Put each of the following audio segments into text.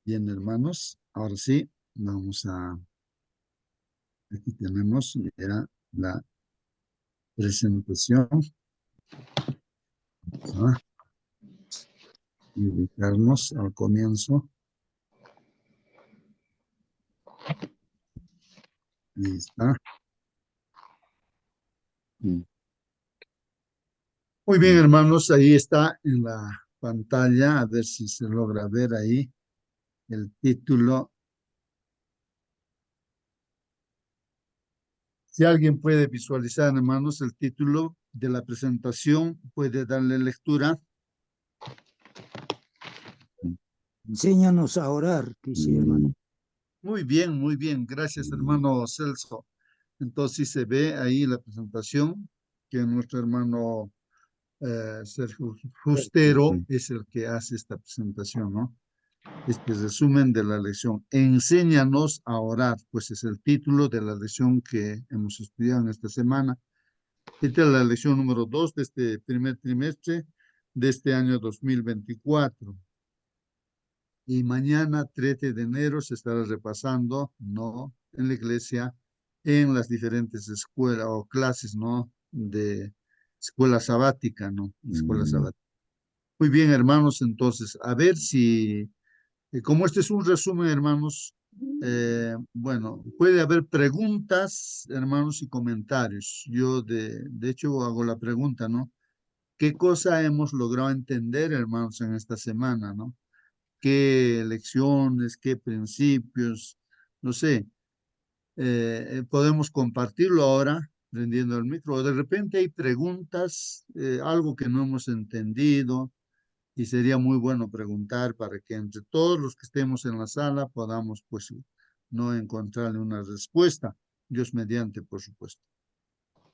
Bien, hermanos, ahora sí, aquí tenemos ya la presentación. Vamos a ubicarnos al comienzo. Ahí está. Mm. Muy bien, hermanos, ahí está en la pantalla, a ver si se logra ver ahí el título. Si alguien puede visualizar, hermanos, el título de la presentación, puede darle lectura. Enséñanos a orar, dice hermano. Muy bien, gracias, hermano Celso. Entonces sí se ve ahí la presentación que nuestro hermano Sergio Fustero es el que hace esta presentación, ¿no? Este resumen de la lección. Enséñanos a orar, pues es el título de la lección que hemos estudiado en esta semana. Esta es la lección número 2 de este primer trimestre de este año 2024. Y mañana, 13 de enero, se estará repasando, ¿no? En la iglesia, en las diferentes escuelas o clases, ¿no? De escuela sabática, ¿no? Escuela sabática. Muy bien, hermanos, entonces, a ver si, como este es un resumen, hermanos, bueno, puede haber preguntas, hermanos, y comentarios. Yo, de hecho, hago la pregunta, ¿no? ¿Qué cosa hemos logrado entender, hermanos, en esta semana, ¿no? ¿Qué lecciones, qué principios? No sé, podemos compartirlo ahora, prendiendo el micro. O de repente hay preguntas, algo que no hemos entendido, y sería muy bueno preguntar para que entre todos los que estemos en la sala podamos, pues, no encontrarle una respuesta. Dios mediante, por supuesto.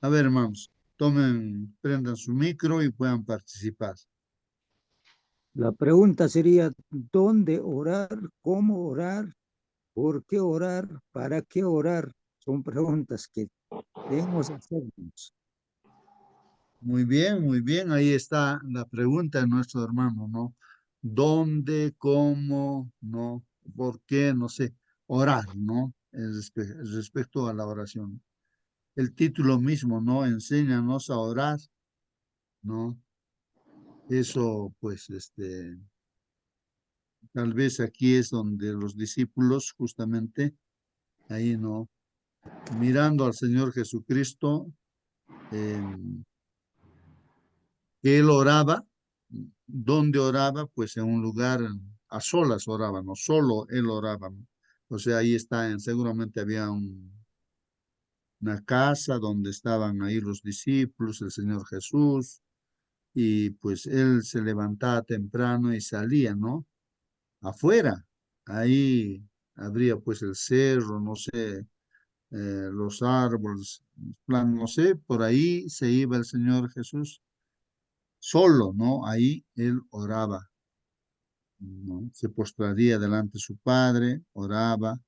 A ver, hermanos, prendan su micro y puedan participar. La pregunta sería, ¿dónde orar? ¿Cómo orar? ¿Por qué orar? ¿Para qué orar? Son preguntas que debemos hacernos. Muy bien, ahí está la pregunta de nuestro hermano, ¿no? ¿Dónde, cómo, no? ¿Por qué? No sé, orar, ¿no? Respecto a la oración. El título mismo, ¿no? Enséñanos a orar, ¿no? Eso, pues, tal vez aquí es donde los discípulos, justamente, ahí, ¿no? Mirando al Señor Jesucristo, em, él oraba. ¿Dónde oraba? Pues en un lugar a solas oraba, no solo él oraba, ¿no? O sea, ahí está, seguramente había una casa donde estaban ahí los discípulos, el Señor Jesús, y pues él se levantaba temprano y salía, ¿no? Afuera, ahí habría pues el cerro, no sé, los árboles, plan, no sé, por ahí se iba el Señor Jesús solo, ¿no? Ahí él oraba, ¿no? Se postraría delante de su padre, oraba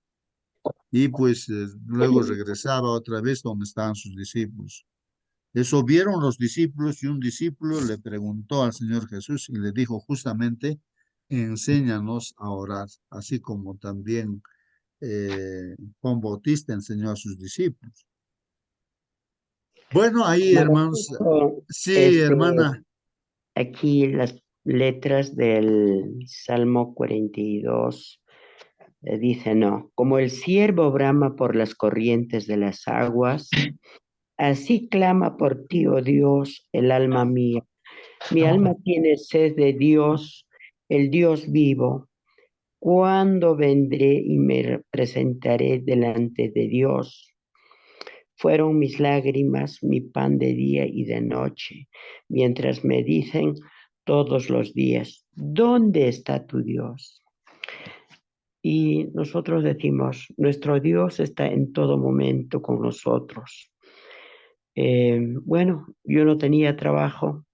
y pues luego regresaba otra vez donde estaban sus discípulos. Eso vieron los discípulos y un discípulo le preguntó al Señor Jesús y le dijo justamente, enséñanos a orar, así como también Juan Bautista enseñó a sus discípulos. Bueno, ahí hermanos, Manifiesto, sí, hermana, aquí las letras del Salmo 42 dicen, no, como el ciervo brama por las corrientes de las aguas, así clama por ti, oh Dios, el alma mía. Mi alma tiene sed de Dios, el Dios vivo. ¿Cuándo vendré y me presentaré delante de Dios? Fueron mis lágrimas mi pan de día y de noche, mientras me dicen todos los días, ¿dónde está tu Dios? Y nosotros decimos, nuestro Dios está en todo momento con nosotros. Bueno, yo no tenía trabajo,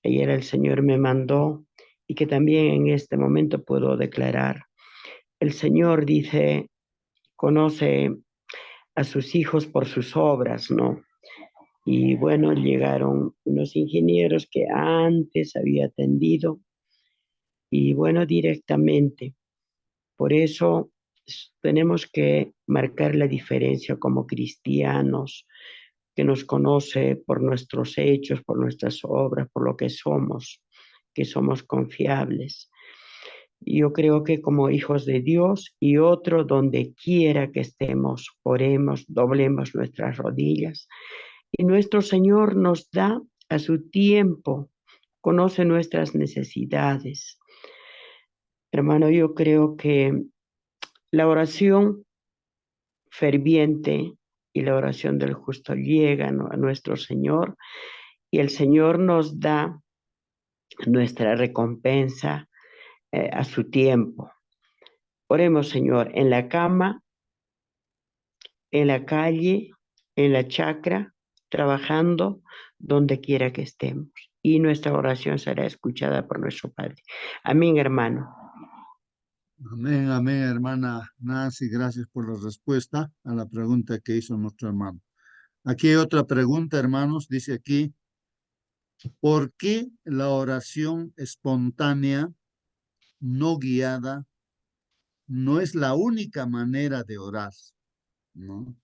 ayer el Señor me mandó y que también en este momento puedo declarar. El Señor dice, conoce a sus hijos por sus obras, ¿no? Y bueno, llegaron unos ingenieros que antes había atendido y bueno, directamente Por eso tenemos que marcar la diferencia como cristianos, que nos conoce por nuestros hechos, por nuestras obras, por lo que somos confiables. Yo creo que como hijos de Dios y otro donde quiera que estemos, oremos, doblemos nuestras rodillas y nuestro Señor nos da a su tiempo, conoce nuestras necesidades. Hermano, yo creo que la oración ferviente y la oración del justo llegan a nuestro Señor y el Señor nos da nuestra recompensa a su tiempo. Oremos, Señor, en la cama, en la calle, en la chacra, trabajando, donde quiera que estemos. Y nuestra oración será escuchada por nuestro Padre. Amén, hermano. Amén, amén, hermana Nancy. Gracias por la respuesta a la pregunta que hizo nuestro hermano. Aquí hay otra pregunta, hermanos. Dice aquí, ¿por qué la oración espontánea, no guiada, no es la única manera de orar? ¿No?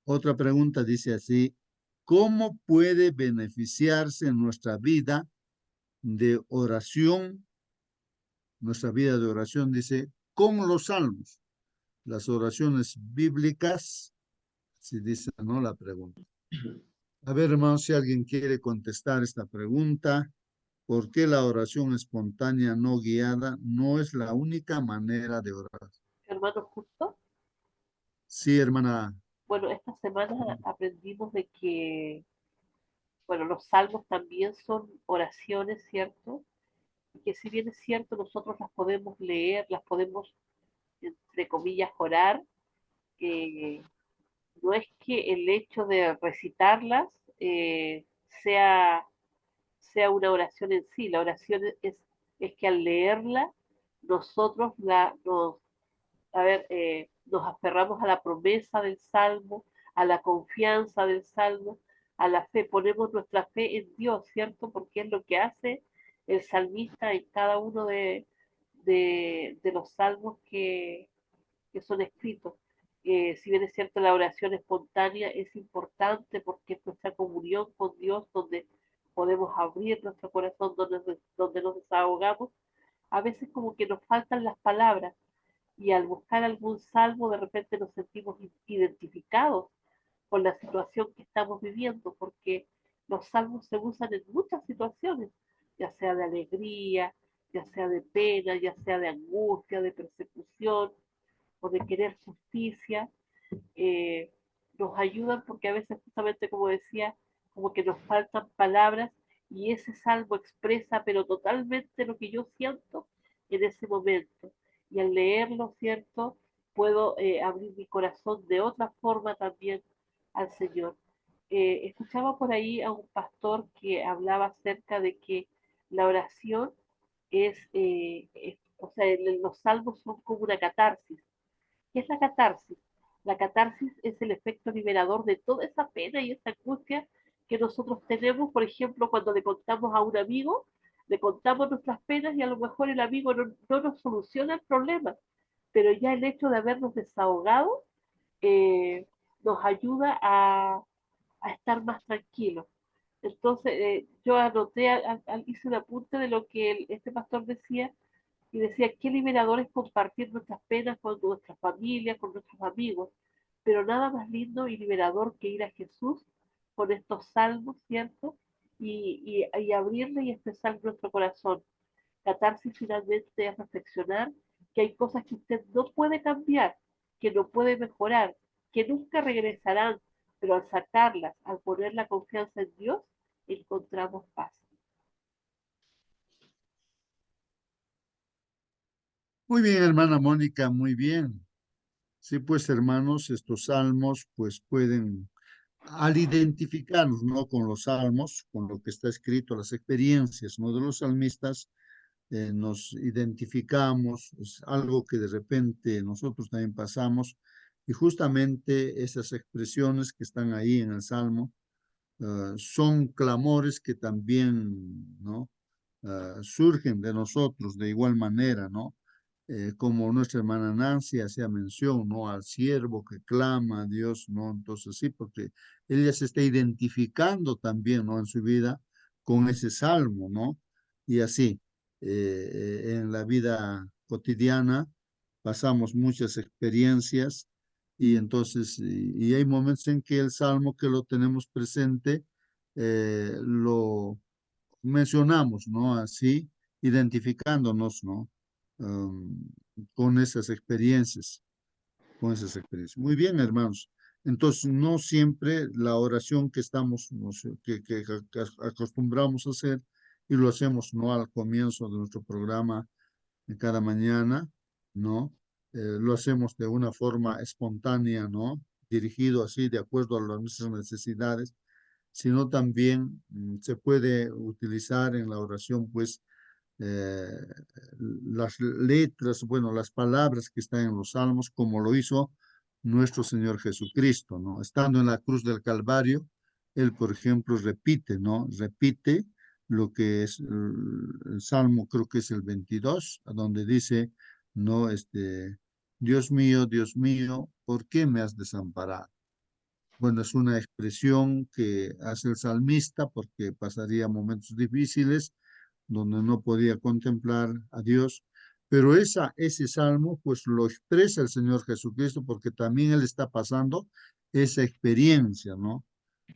Otra pregunta dice así, ¿cómo puede beneficiarse nuestra vida de oración? Nuestra vida de oración dice, con los salmos, las oraciones bíblicas, si dice, ¿no? La pregunta. A ver, hermanos, si alguien quiere contestar esta pregunta, ¿por qué la oración espontánea no guiada no es la única manera de orar? Hermano Justo, Sí, hermana. bueno, esta semana aprendimos de que, bueno, los salmos también son oraciones, ¿cierto? Y que si bien es cierto, nosotros las podemos leer, las podemos, entre comillas, orar, eh, no es que el hecho de recitarlas eh, sea, sea una oración en sí, la oración es que al leerla, nosotros a ver, nos aferramos a la promesa del Salmo, a la confianza del Salmo, a la fe, ponemos nuestra fe en Dios, ¿cierto? Porque es lo que hace el salmista en cada uno de los salmos que son escritos. Si bien es cierto, la oración espontánea es importante porque es nuestra comunión con Dios, donde podemos abrir nuestro corazón, donde nos desahogamos, a veces como que nos faltan las palabras y al buscar algún salmo de repente nos sentimos identificados con la situación que estamos viviendo, porque los salmos se usan en muchas situaciones, ya sea de alegría, ya sea de pena, ya sea de angustia, de persecución o de querer justicia. eh, Nos ayudan porque a veces justamente como decía, como que nos faltan palabras y ese salmo expresa pero totalmente lo que yo siento en ese momento. Y al leerlo, ¿cierto? Puedo abrir mi corazón de otra forma también al Señor. Escuchaba por ahí a un pastor que hablaba acerca de que la oración o sea, los salmos son como una catarsis. ¿Qué es la catarsis? La catarsis es el efecto liberador de toda esa pena y esa angustia que nosotros tenemos, por ejemplo, cuando le contamos a un amigo, le contamos nuestras penas y a lo mejor el amigo no nos soluciona el problema, pero ya el hecho de habernos desahogado eh, nos ayuda a estar más tranquilos. Entonces, yo anoté, hice un apunte de lo que este pastor decía y decía, qué liberador es compartir nuestras penas con nuestra familia, con nuestros amigos, pero nada más lindo y liberador que ir a Jesús con estos salmos, ¿cierto? Y abrirle y expresar nuestro corazón. Catarsis finalmente es reflexionar que hay cosas que usted no puede cambiar, que no puede mejorar, que nunca regresarán, pero al sacarlas, al poner la confianza en Dios, encontramos paz. Muy bien, hermana Mónica, muy bien. Sí, pues hermanos, estos salmos pues pueden, al identificarnos, ¿no? Con los salmos, con lo que está escrito, las experiencias, ¿no? De los salmistas, nos identificamos, es algo que de repente nosotros también pasamos, y justamente esas expresiones que están ahí en el salmo, son clamores que también, ¿no? Surgen de nosotros de igual manera, ¿no? como nuestra hermana Nancy hacía mención, ¿no? Al siervo que clama a Dios, ¿no? Entonces sí, porque ella se está identificando también, ¿no? En su vida con ese salmo, ¿no? Y así, en la vida cotidiana pasamos muchas experiencias y entonces, y hay momentos en que el salmo que lo tenemos presente, lo mencionamos, ¿no? Así, identificándonos, ¿no? Um, con esas experiencias, con esas experiencias. Muy bien, hermanos. Entonces, no siempre la oración que estamos, que acostumbramos a hacer y lo hacemos, ¿no? Al comienzo de nuestro programa de cada mañana, ¿no? Lo hacemos de una forma espontánea, ¿no? Dirigido así de acuerdo a nuestras necesidades, sino también se puede utilizar en la oración, pues, eh, las letras, bueno, las palabras que están en los salmos, como lo hizo nuestro Señor Jesucristo, ¿no? Estando en la cruz del Calvario, Él, por ejemplo, repite, ¿no? Repite lo que es el Salmo, creo que es el 22, a donde dice, ¿no? Dios mío, ¿por qué me has desamparado? Bueno, es una expresión que hace el salmista porque pasaría momentos difíciles donde no podía contemplar a Dios, pero ese salmo pues lo expresa el Señor Jesucristo porque también Él está pasando esa experiencia, ¿no?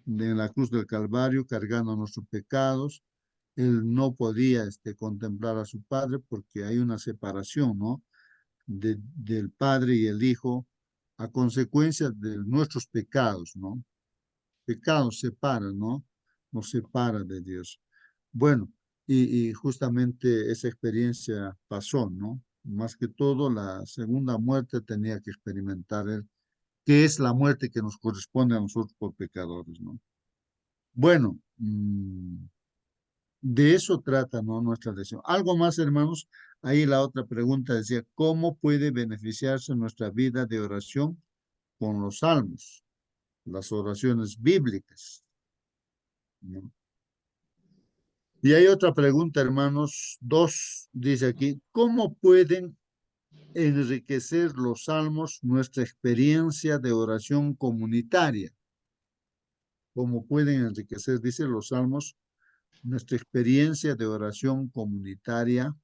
De la cruz del Calvario cargando nuestros pecados. Él no podía contemplar a su Padre porque hay una separación, ¿no? Del Padre y el Hijo a consecuencia de nuestros pecados, ¿no? Pecado separa, ¿no? Nos separa de Dios. Bueno, y justamente esa experiencia pasó, ¿no? Más que todo, la segunda muerte tenía que experimentar él, que es la muerte que nos corresponde a nosotros por pecadores, ¿no? Bueno, de eso trata, ¿no? Nuestra lección. Algo más, hermanos. Ahí la otra pregunta decía, ¿cómo puede beneficiarse nuestra vida de oración con los salmos, las oraciones bíblicas, ¿no? Y hay otra pregunta, hermanos. Dos, dice aquí, ¿cómo pueden enriquecer los salmos nuestra experiencia de oración comunitaria? ¿Cómo pueden enriquecer, dice los salmos, nuestra experiencia de oración comunitaria?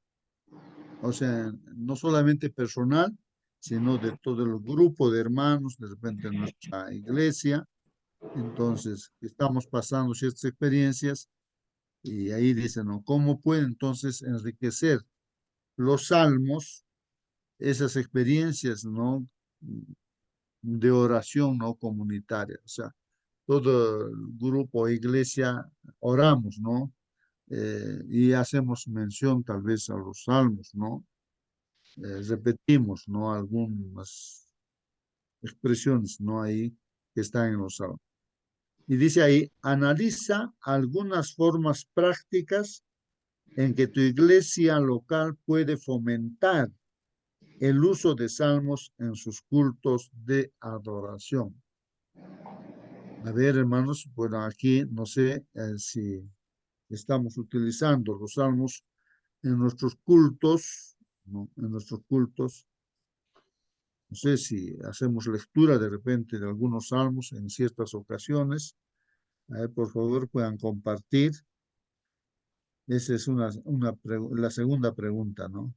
O sea, no solamente personal, sino de todo el grupo de hermanos, de repente en nuestra iglesia. Entonces, estamos pasando ciertas experiencias y ahí dicen, ¿no? ¿Cómo puede entonces enriquecer los salmos esas experiencias, ¿no? De oración, ¿no? Comunitaria. O sea, todo el grupo, iglesia, oramos, ¿no? Y hacemos mención tal vez a los salmos, ¿no? Repetimos, ¿no? Algunas expresiones, ¿no? Ahí que están en los salmos. Y dice ahí, analiza algunas formas prácticas en que tu iglesia local puede fomentar el uso de salmos en sus cultos de adoración. A ver, hermanos, bueno, aquí no sé si estamos utilizando los salmos en nuestros cultos, ¿no? En nuestros cultos. No sé si hacemos lectura de repente de algunos salmos en ciertas ocasiones. A ver, por favor, puedan compartir. Esa es la segunda pregunta, ¿no?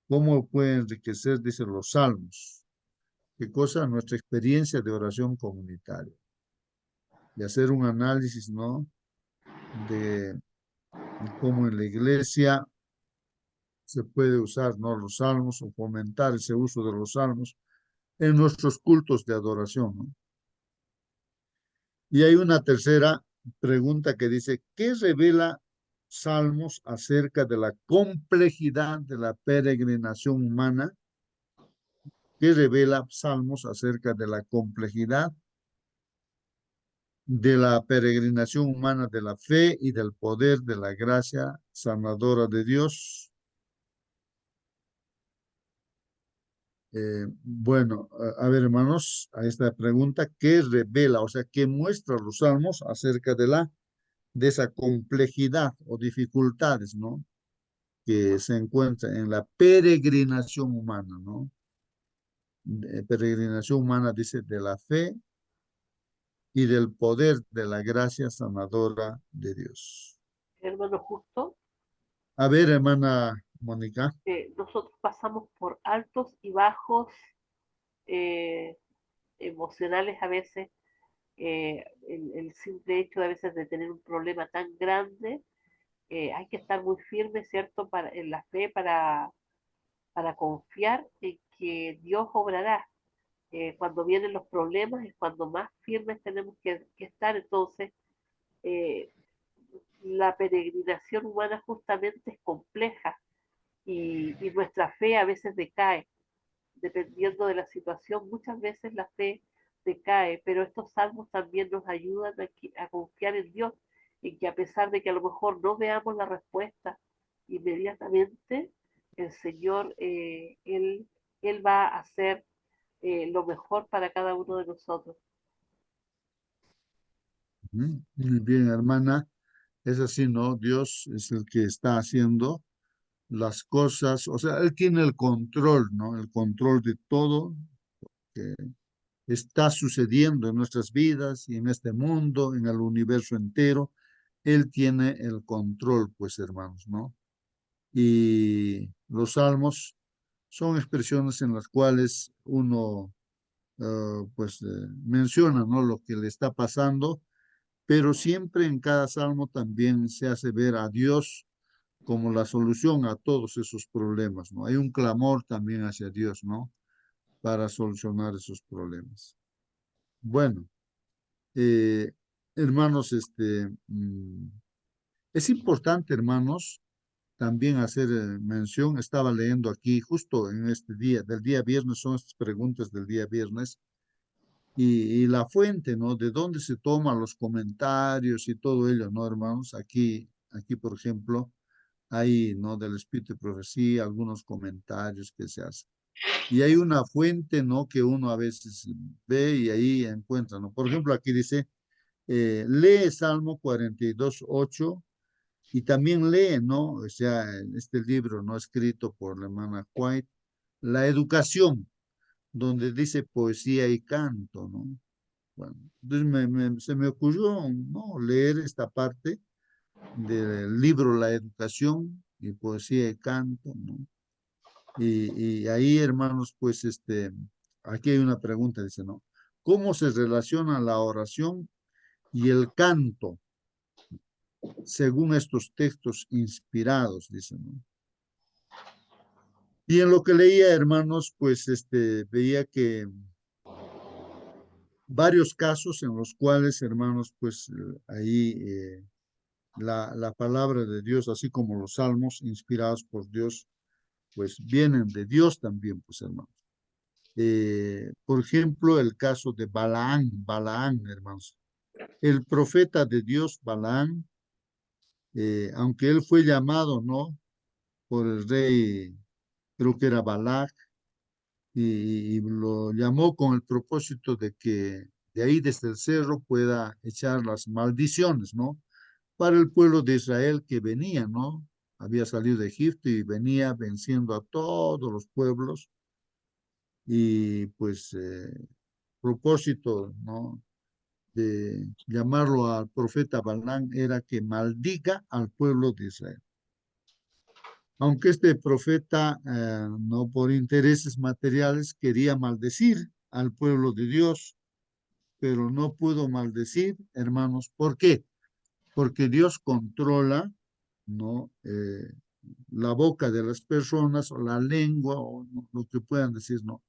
¿Cómo puede enriquecer, dice, los salmos? ¿Qué cosa? Nuestra experiencia de oración comunitaria. Y hacer un análisis, ¿no? De cómo en la iglesia se puede usar, ¿no? Los salmos o fomentar ese uso de los salmos en nuestros cultos de adoración, ¿no? Y hay una tercera pregunta que dice, ¿qué revela Salmos acerca de la complejidad de la peregrinación humana? ¿Qué revela Salmos acerca de la complejidad de la peregrinación humana de la fe y del poder de la gracia sanadora de Dios? Bueno, a ver, hermanos, a esta pregunta, ¿qué revela, o sea, qué muestra los salmos acerca de esa complejidad o dificultades, ¿no? que se encuentra en la peregrinación humana, ¿no? Peregrinación humana dice de la fe y del poder de la gracia sanadora de Dios. Hermano Justo, A ver, hermana Mónica. nosotros pasamos por altos y bajos eh, emocionales a veces, el simple hecho de a veces de tener un problema tan grande, hay que estar muy firme, ¿cierto?, en la fe para confiar en que Dios obrará. Cuando vienen los problemas es cuando más firmes tenemos que estar. Entonces, eh, la peregrinación humana justamente es compleja y nuestra fe a veces decae, dependiendo de la situación. Muchas veces la fe decae, pero estos salmos también nos ayudan a confiar en Dios, en que a pesar de que a lo mejor no veamos la respuesta inmediatamente, el Señor, Él va a hacer lo mejor para cada uno de nosotros. Muy bien, hermana. Es así, ¿no? Dios es el que está haciendo las cosas, o sea, Él tiene el control, ¿no? El control de todo que está sucediendo en nuestras vidas y en este mundo, en el universo entero. Él tiene el control, pues, hermanos, ¿no? Y los salmos son expresiones en las cuales uno, pues, menciona, ¿no? Lo que le está pasando, pero siempre en cada salmo también se hace ver a Dios como la solución a todos esos problemas, ¿no? Hay un clamor también hacia Dios, ¿no? Para solucionar esos problemas. Bueno, eh, hermanos, es importante, hermanos, también hacer mención, estaba leyendo aquí justo en este día, del día viernes, son estas preguntas del día viernes, y la fuente, ¿no? De dónde se toman los comentarios y todo ello, ¿no, hermanos? Aquí, por ejemplo, hay, ¿no? Del Espíritu de Profecía, algunos comentarios que se hacen. Y hay una fuente, ¿no? Que uno a veces ve y ahí encuentra, ¿no? Por ejemplo, aquí dice, lee Salmo 42:8 y también lee, ¿no? O sea, este libro, ¿no? Escrito por la hermana White, La Educación, donde dice poesía y canto, ¿no? Bueno, entonces se me ocurrió, ¿no? Leer esta parte del libro La Educación y poesía y canto, ¿no? Y ahí, hermanos, pues, aquí hay una pregunta, dice, ¿no? ¿Cómo se relaciona la oración y el canto según estos textos inspirados, dice, ¿no? Y en lo que leía, hermanos, pues, veía que varios casos en los cuales, hermanos, pues, ahí la palabra de Dios, así como los salmos inspirados por Dios, pues, vienen de Dios también, pues, hermanos. Por ejemplo, el caso de Balaán, hermanos. El profeta de Dios, Balaán, aunque él fue llamado, ¿no? Por el rey, creo que era Balac, y lo llamó con el propósito de que de ahí desde el cerro pueda echar las maldiciones, ¿no? Para el pueblo de Israel que venía, ¿no? Había salido de Egipto y venía venciendo a todos los pueblos y pues propósito, ¿no? De llamarlo al profeta Balaam era que maldiga al pueblo de Israel. Aunque este profeta, no por intereses materiales, quería maldecir al pueblo de Dios, pero no pudo maldecir, hermanos. ¿Por qué? Porque Dios controla, ¿no? La boca de las personas o la lengua o ¿no? Lo que puedan decir, ¿no?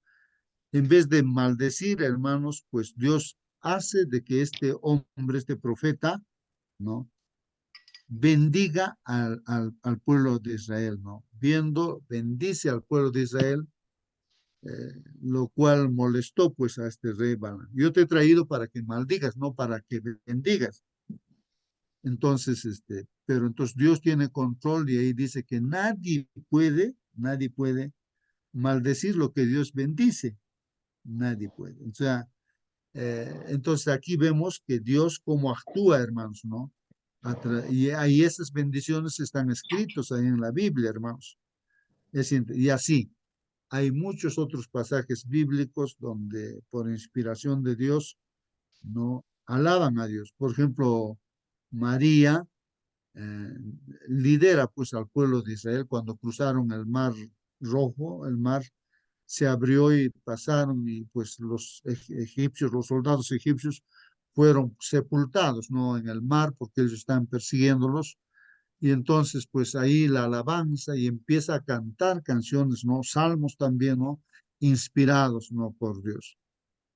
En vez de maldecir, hermanos, pues Dios hace de que este hombre, este profeta, ¿no? Bendiga al pueblo de Israel, ¿no? Bendice al pueblo de Israel, lo cual molestó pues a este rey Balaam. Yo te he traído para que maldigas, no para que bendigas. Entonces, pero entonces Dios tiene control y ahí dice que nadie puede maldecir lo que Dios bendice. Nadie puede. O sea, entonces aquí vemos que Dios cómo actúa, hermanos, ¿no? Y ahí esas bendiciones están escritos ahí en la Biblia, hermanos. Y así, hay muchos otros pasajes bíblicos donde por inspiración de Dios no alaban a Dios. Por ejemplo, María eh, lidera pues al pueblo de Israel cuando cruzaron el mar rojo, el mar se abrió y pasaron y pues los egipcios, los soldados egipcios fueron sepultados, ¿no? En el mar porque ellos estaban persiguiéndolos. Y entonces, pues ahí la alabanza y empieza a cantar canciones, ¿no? Salmos también, ¿no? Inspirados, ¿no? Por Dios.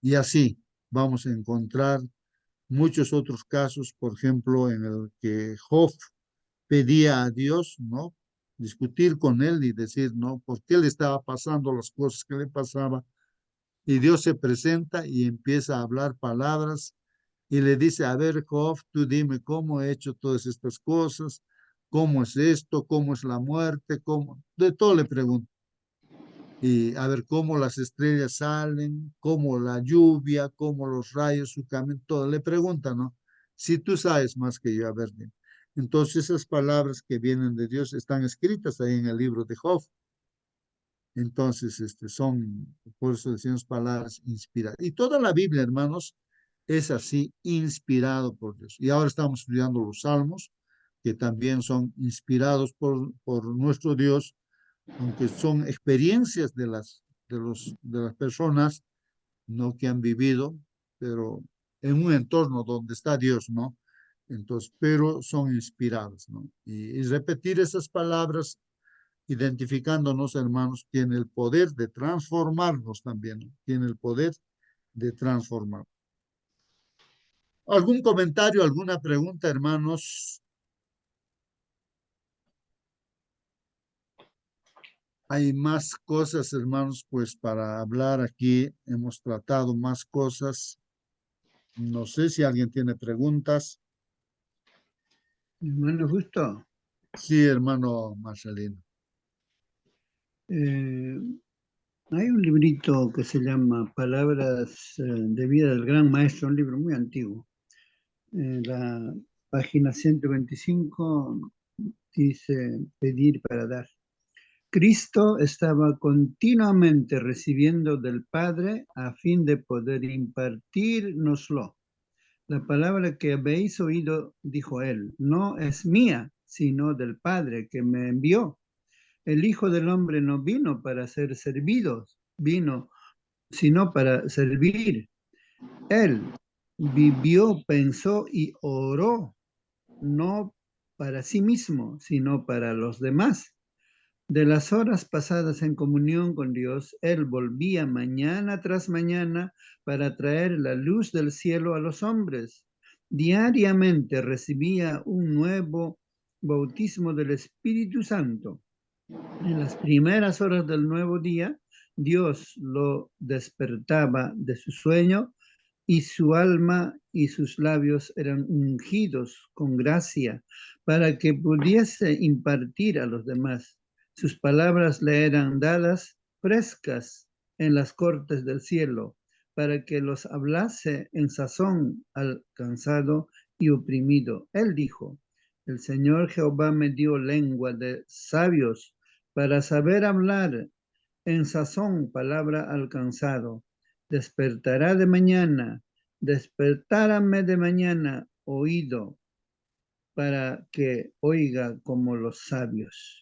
Y así vamos a encontrar muchos otros casos, por ejemplo, en el que Job pedía a Dios, ¿no? Discutir con él y decir, ¿no? ¿Por qué le estaba pasando las cosas que le pasaba? Y Dios se presenta y empieza a hablar palabras y le dice, a ver, Job, tú dime cómo he hecho todas estas cosas, cómo es esto, cómo es la muerte, cómo, de todo le pregunto. Y a ver cómo las estrellas salen, cómo la lluvia, cómo los rayos, su camino, todo le pregunta, ¿no? Si tú sabes más que yo, a ver, dime. Entonces esas palabras que vienen de Dios están escritas ahí en el libro de Job. Entonces, son, por eso decimos palabras inspiradas. Y toda la Biblia, hermanos, es así, inspirado por Dios. Y ahora estamos estudiando los salmos, que también son inspirados por nuestro Dios, aunque son experiencias de las personas, ¿no? Que han vivido, pero en un entorno donde está Dios, ¿no? Entonces, pero son inspirados, ¿no? Y repetir esas palabras identificándonos, hermanos, tiene el poder de transformarnos también, ¿no? Tiene el poder de transformar. ¿Algún comentario, alguna pregunta, hermanos? Hay más cosas, hermanos, pues para hablar aquí. Hemos tratado más cosas. No sé si alguien tiene preguntas. Hermano Justo, Sí, hermano Marcelino. hay un librito que se llama Palabras de vida del gran maestro, un libro muy antiguo. La página 125 dice pedir para dar. Cristo estaba continuamente recibiendo del Padre a fin de poder impartírnoslo. La palabra que habéis oído, dijo él, no es mía, sino del Padre que me envió. El Hijo del Hombre no vino para ser servido, vino sino para servir. Él vivió, pensó y oró, no para sí mismo, sino para los demás. De las horas pasadas en comunión con Dios, Él volvía mañana tras mañana para traer la luz del cielo a los hombres. Diariamente recibía un nuevo bautismo del Espíritu Santo. En las primeras horas del nuevo día, Dios lo despertaba de su sueño y su alma y sus labios eran ungidos con gracia para que pudiese impartir a los demás. Sus palabras le eran dadas frescas en las cortes del cielo para que los hablase en sazón al cansado y oprimido. Él dijo, el Señor Jehová me dio lengua de sabios para saber hablar en sazón palabra alcanzado. Despertará de mañana, despertárame de mañana oído para que oiga como los sabios.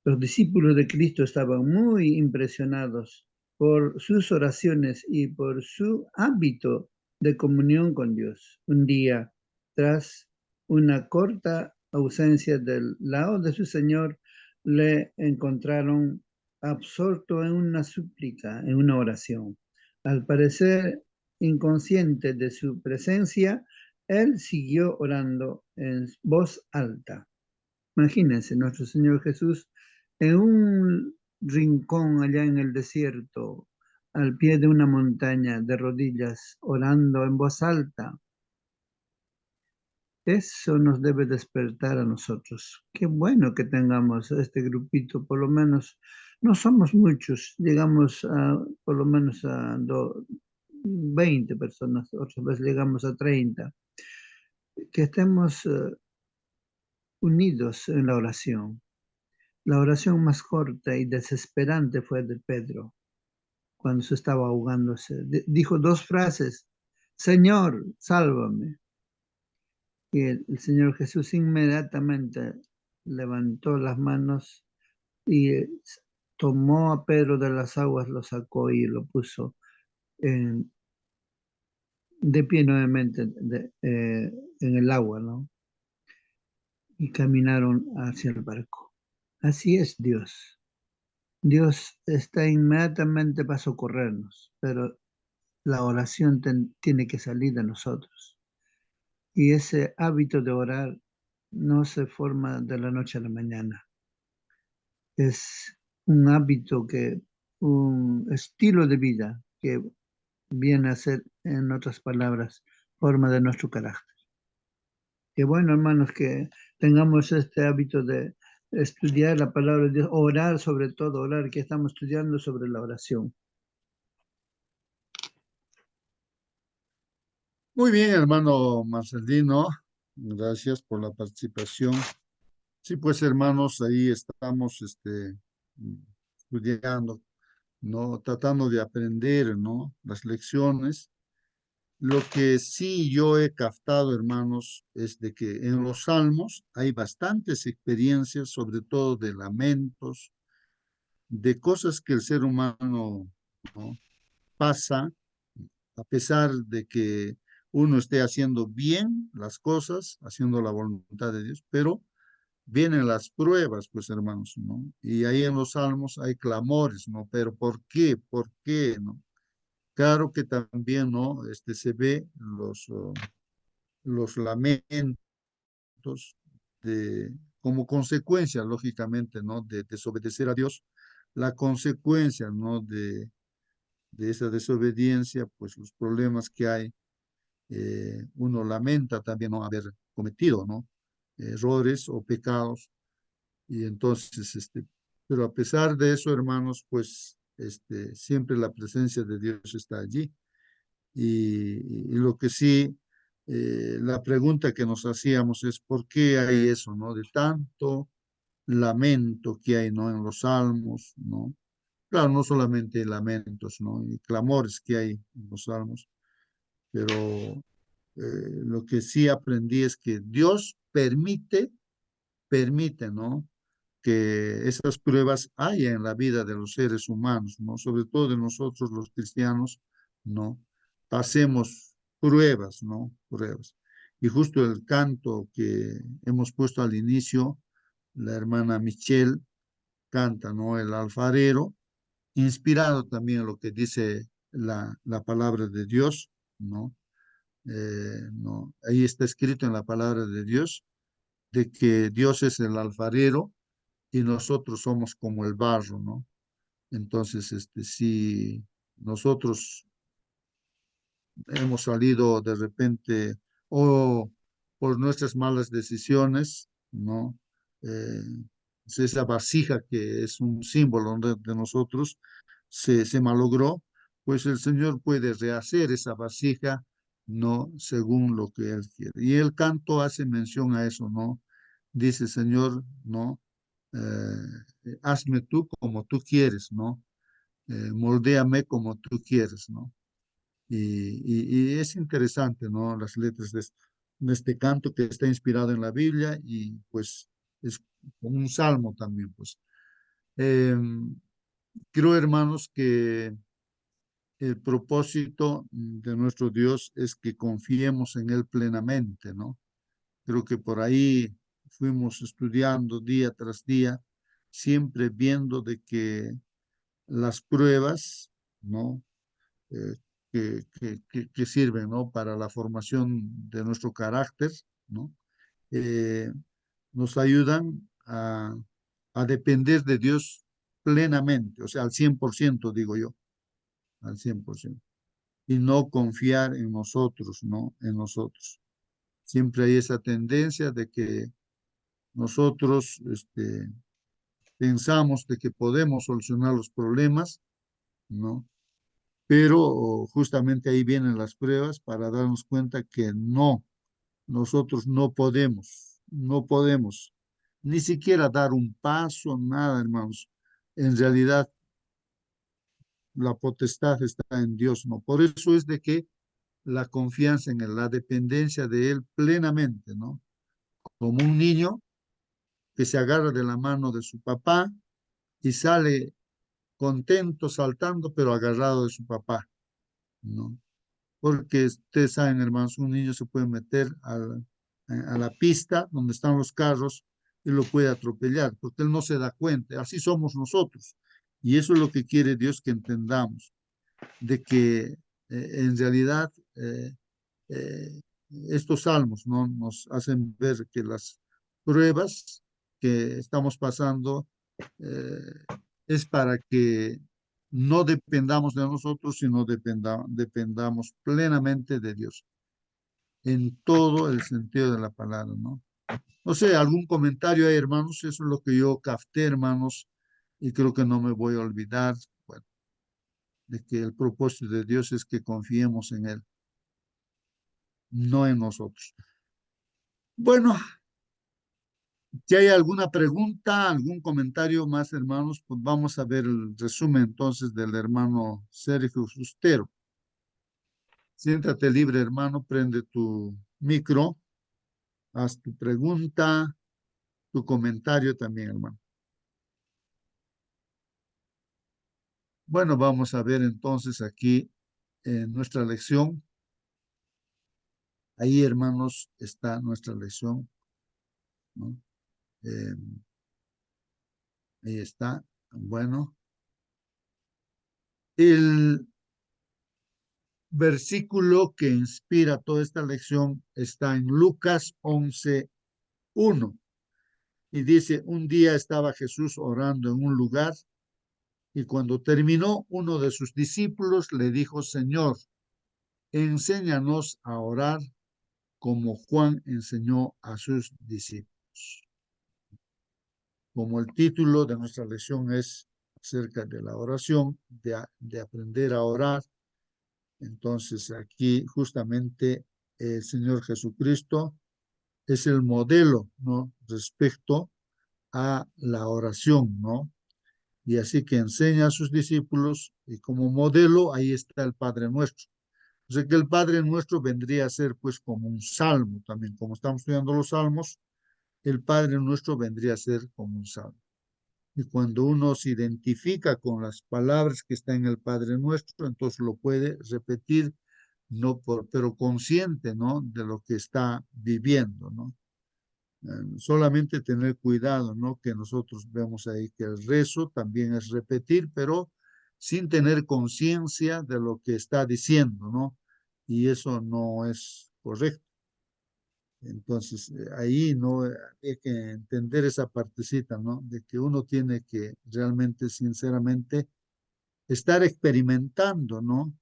Los discípulos de Cristo estaban muy impresionados por sus oraciones y por su hábito de comunión con Dios. Un día, tras una corta ausencia del lado de su Señor, le encontraron absorto en una súplica, en una oración. Al parecer inconsciente de su presencia, él siguió orando en voz alta. Imagínense, nuestro Señor Jesús en un rincón allá en el desierto, al pie de una montaña, de rodillas, orando en voz alta. Eso nos debe despertar a nosotros. Qué bueno que tengamos este grupito, por lo menos, no somos muchos, llegamos a por lo menos a 20 personas, otras veces llegamos a 30. Que estemos unidos en la oración. La oración más corta y desesperante fue de Pedro, cuando se estaba ahogándose. Dijo dos frases: Señor, sálvame. Y el Señor Jesús inmediatamente levantó las manos y tomó a Pedro de las aguas, lo sacó y lo puso de pie nuevamente en el agua, ¿no? Y caminaron hacia el barco. Así es Dios. Dios está inmediatamente para socorrernos, pero la oración tiene que salir de nosotros. Y ese hábito de orar no se forma de la noche a la mañana. Es un hábito un estilo de vida que viene a ser, en otras palabras, forma de nuestro carácter. Qué bueno, hermanos, que tengamos este hábito de estudiar la palabra de Dios, orar sobre todo, orar, que estamos estudiando sobre la oración. Muy bien, hermano Marcelino, gracias por la participación. Sí, pues hermanos, ahí estamos estudiando, ¿no? Tratando de aprender, ¿no? Las lecciones. Lo que sí yo he captado, hermanos, es de que en los salmos hay bastantes experiencias, sobre todo de lamentos, de cosas que el ser humano, ¿no? pasa, a pesar de que uno esté haciendo bien las cosas, haciendo la voluntad de Dios, pero vienen las pruebas, pues hermanos, ¿no? Y ahí en los salmos hay clamores, ¿no? Pero ¿por qué? ¿Por qué? ¿No? Claro que también, ¿no? Se ve los lamentos de, como consecuencia, lógicamente, ¿no? De desobedecer a Dios, la consecuencia, ¿no? De esa desobediencia, pues los problemas que hay, uno lamenta también no haber cometido, ¿no? Errores o pecados. Y entonces, pero a pesar de eso, hermanos, pues, siempre la presencia de Dios está allí. Y lo que sí, la pregunta que nos hacíamos es, ¿por qué hay eso, no? De tanto lamento que hay, ¿no? En los salmos, ¿no? Claro, no solamente lamentos, ¿no? Y clamores que hay en los salmos, pero lo que sí aprendí es que Dios permite, ¿no? Que esas pruebas haya en la vida de los seres humanos, ¿no? Sobre todo de nosotros los cristianos, ¿no? Pasemos pruebas, ¿no? Pruebas. Y justo el canto que hemos puesto al inicio, la hermana Michelle canta, ¿no? El alfarero, inspirado también en lo que dice la palabra de Dios, ¿no? No, ahí está escrito en la palabra de Dios de que Dios es el alfarero y nosotros somos como el barro, ¿no? Entonces, si nosotros hemos salido de repente o por nuestras malas decisiones, ¿no? Eh, esa vasija que es un símbolo de nosotros se malogró, pues el Señor puede rehacer esa vasija, ¿no? Según lo que Él quiere. Y el canto hace mención a eso, ¿no? Dice, Señor, ¿no? Hazme tú como tú quieres, ¿no? Moldéame como tú quieres, ¿no? Y es interesante, ¿no? Las letras de este canto que está inspirado en la Biblia y pues es como un salmo también, pues. Creo, hermanos, que el propósito de nuestro Dios es que confiemos en Él plenamente, ¿no? Creo que por ahí fuimos estudiando día tras día, siempre viendo de que las pruebas, ¿no? Eh, que sirven, ¿no? Para la formación de nuestro carácter, ¿no? Eh, nos ayudan a depender de Dios plenamente, o sea, al 100%, digo yo, al 100%, y no confiar en nosotros, ¿no? En nosotros. Siempre hay esa tendencia de que nosotros pensamos de que podemos solucionar los problemas, ¿no? Pero justamente ahí vienen las pruebas para darnos cuenta que no, nosotros no podemos, no podemos. ni siquiera dar un paso, nada, hermanos. En realidad, la potestad está en Dios, ¿no? Por eso es de que la confianza en él, la dependencia de él plenamente, ¿no? Como un niño que se agarra de la mano de su papá y sale contento, saltando, pero agarrado de su papá, ¿no? Porque ustedes saben, hermanos, un niño se puede meter a la pista donde están los carros y lo puede atropellar, porque él no se da cuenta. Así somos nosotros. Y eso es lo que quiere Dios que entendamos, de que en realidad eh, estos salmos, ¿no? Nos hacen ver que las pruebas que estamos pasando eh, es para que no dependamos de nosotros, sino dependamos plenamente de Dios, en todo el sentido de la palabra, ¿no? No sé, algún comentario ahí, hermanos, eso es lo que yo capté, hermanos, y creo que no me voy a olvidar, bueno, de que el propósito de Dios es que confiemos en Él, no en nosotros. Bueno, si hay alguna pregunta, algún comentario más, hermanos, pues vamos a ver el resumen entonces del hermano Sergio Sustero. Siéntate libre, hermano, prende tu micro, haz tu pregunta, tu comentario también, hermano. Bueno, vamos a ver entonces aquí en nuestra lección. Ahí, hermanos, está nuestra lección, ¿no? Eh, ahí está. Bueno, el versículo que inspira toda esta lección está en Lucas 11:1 y dice, un día estaba Jesús orando en un lugar y cuando terminó, uno de sus discípulos le dijo, Señor, enséñanos a orar como Juan enseñó a sus discípulos. Como el título de nuestra lección es acerca de la oración, de aprender a orar, entonces aquí justamente el Señor Jesucristo es el modelo, ¿no? Respecto a la oración, ¿no? Y así que enseña a sus discípulos y como modelo ahí está el Padre Nuestro. O sea que el Padre Nuestro vendría a ser pues como un salmo también, como estamos estudiando los salmos, el Padre Nuestro vendría a ser como un salmo. Y cuando uno se identifica con las palabras que están en el Padre Nuestro, entonces lo puede repetir, no por, pero consciente, ¿no? De lo que está viviendo, ¿no? Solamente tener cuidado, ¿no? Que nosotros vemos ahí que el rezo también es repetir, pero sin tener conciencia de lo que está diciendo, ¿no? Y eso no es correcto. Entonces, ahí no hay que entender esa partecita, ¿no? De que uno tiene que realmente, sinceramente, estar experimentando, ¿no?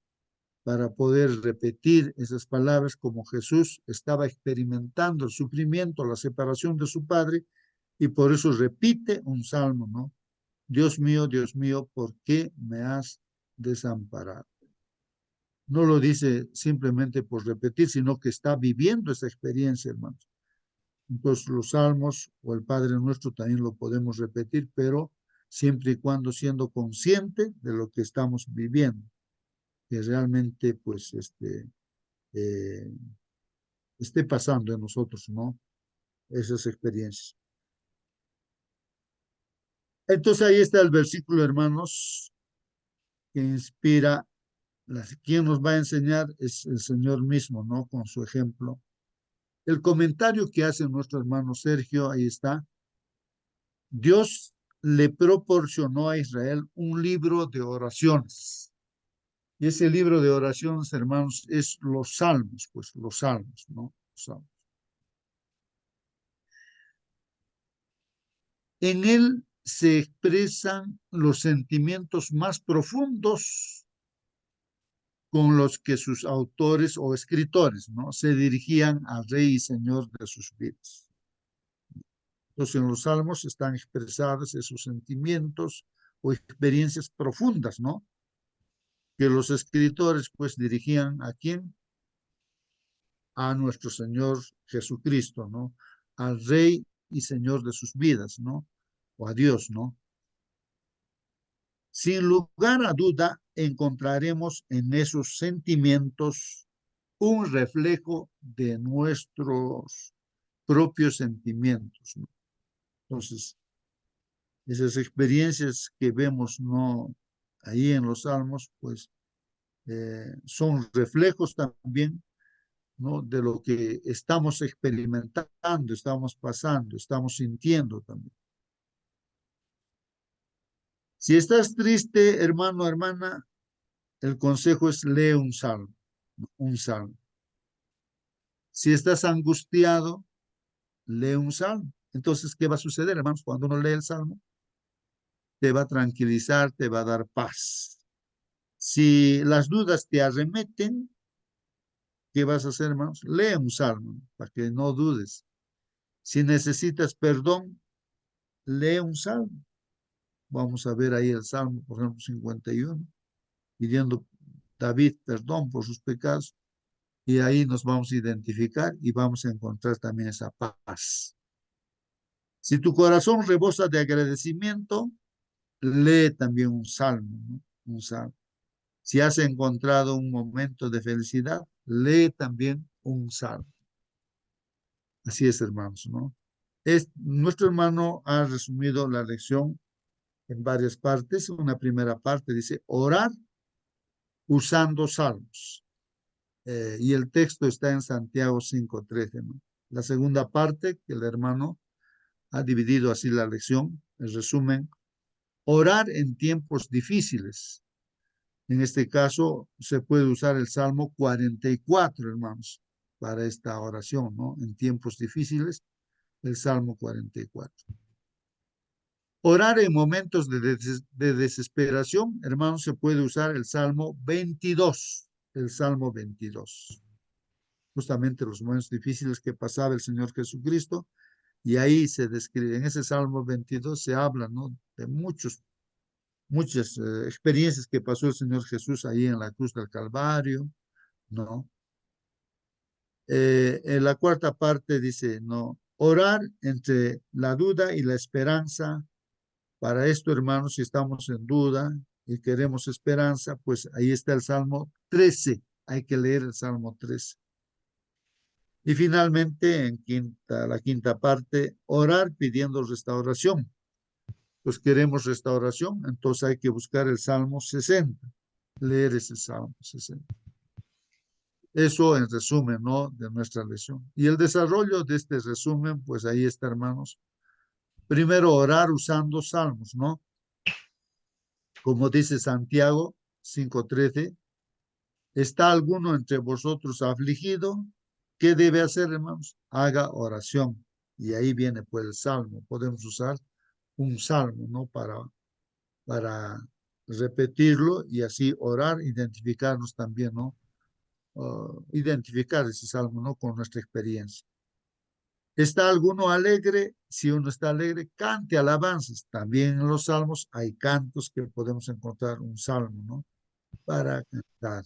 Para poder repetir esas palabras como Jesús estaba experimentando el sufrimiento, la separación de su Padre, y por eso repite un salmo, ¿no? Dios mío, ¿por qué me has desamparado? No lo dice simplemente por repetir, sino que está viviendo esa experiencia, hermanos. Entonces, los salmos o el Padre Nuestro también lo podemos repetir, pero siempre y cuando siendo consciente de lo que estamos viviendo, que realmente, pues, eh, esté pasando en nosotros, ¿no? Esas experiencias. Entonces, ahí está el versículo, hermanos, que inspira, quien nos va a enseñar es el Señor mismo, ¿no? Con su ejemplo. El comentario que hace nuestro hermano Sergio, ahí está. Dios le proporcionó a Israel un libro de oraciones. Y ese libro de oraciones, hermanos, es los salmos, pues los salmos, ¿no? Los salmos. En él se expresan los sentimientos más profundos con los que sus autores o escritores, ¿no? Se dirigían al Rey y Señor de sus vidas. Entonces, en los salmos están expresados esos sentimientos o experiencias profundas, ¿no? Que los escritores, pues, dirigían ¿a quién? A nuestro Señor Jesucristo, ¿no? Al Rey y Señor de sus vidas, ¿no? O a Dios, ¿no? Sin lugar a duda, encontraremos en esos sentimientos un reflejo de nuestros propios sentimientos, ¿no? Entonces, esas experiencias que vemos, ¿no? Ahí en los salmos, pues, son reflejos también, ¿no? De lo que estamos experimentando, estamos pasando, estamos sintiendo también. Si estás triste, hermano, hermana, el consejo es lee un salmo, ¿no? Un salmo. Si estás angustiado, lee un salmo. Entonces, ¿qué va a suceder, hermanos? Cuando uno lee el salmo, te va a tranquilizar, te va a dar paz. Si las dudas te arremeten, ¿qué vas a hacer, hermanos? Lee un salmo, ¿no? Para que no dudes. Si necesitas perdón, lee un salmo. Vamos a ver ahí el salmo, por ejemplo, 51, pidiendo David perdón por sus pecados. Y ahí nos vamos a identificar y vamos a encontrar también esa paz. Si tu corazón rebosa de agradecimiento, lee también un salmo, ¿no? Un salmo. Si has encontrado un momento de felicidad, lee también un salmo. Así es, hermanos, ¿no? Nuestro hermano ha resumido la lección en varias partes. Una primera parte dice, orar usando salmos. Y el texto está en Santiago 5:13, ¿no? La segunda parte, que el hermano ha dividido así la lección, el resumen, orar en tiempos difíciles. En este caso, se puede usar el Salmo 44, hermanos, para esta oración, ¿no? En tiempos difíciles, el Salmo 44. Orar en momentos de desesperación, hermanos, se puede usar el Salmo 22, el Salmo 22. Justamente los momentos difíciles que pasaba el Señor Jesucristo, y ahí se describe, en ese Salmo 22 se habla, ¿no? De muchas experiencias que pasó el Señor Jesús ahí en la cruz del Calvario, ¿no? En la cuarta parte dice, ¿no? Orar entre la duda y la esperanza. Para esto, hermanos, si estamos en duda y queremos esperanza, pues ahí está el Salmo 13. Hay que leer el Salmo 13. Y finalmente, la quinta parte, orar pidiendo restauración. Pues queremos restauración, entonces hay que buscar el Salmo 60, leer ese Salmo 60. Eso en resumen, ¿no? De nuestra lección. Y el desarrollo de este resumen, pues ahí está, hermanos. Primero, orar usando salmos, ¿no? Como dice Santiago 5:13, ¿está alguno entre vosotros afligido? ¿Qué debe hacer, hermanos? Haga oración. Y ahí viene pues el salmo. Podemos usar un salmo, ¿no? Para repetirlo y así orar, identificarnos también, ¿no? Identificar ese salmo, ¿no? Con nuestra experiencia. ¿Está alguno alegre? Si uno está alegre, cante alabanzas. También en los salmos hay cantos que podemos encontrar un salmo, ¿no? Para cantar.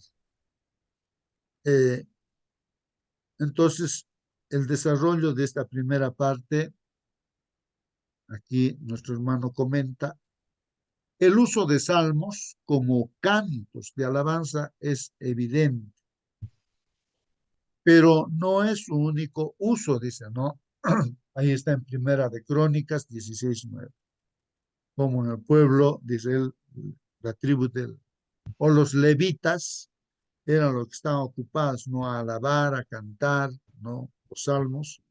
Entonces, el desarrollo de esta primera parte, aquí nuestro hermano comenta, el uso de salmos como cantos de alabanza es evidente, pero no es su único uso, dice, ¿no? Ahí está en Primera de Crónicas 16:9. Como en el pueblo de Israel, la tribu o los levitas eran los que estaban ocupados, ¿no? A alabar, a cantar, ¿no? Los salmos,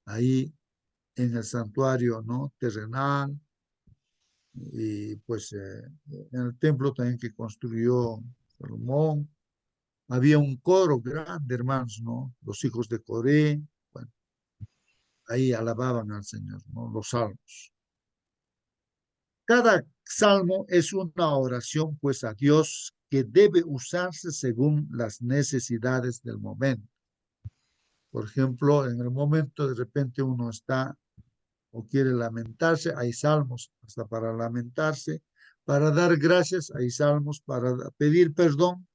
ahí en el santuario, ¿no? Terrenal, y pues en el templo también que construyó Salomón, había un coro grande, hermanos, ¿no? Los hijos de Coré, bueno, ahí alababan al Señor, ¿no? Los salmos. Cada salmo es una oración, pues, a Dios que debe usarse según las necesidades del momento. Por ejemplo, en el momento de repente uno está o quiere lamentarse, hay salmos hasta para lamentarse, para dar gracias, hay salmos para pedir perdón,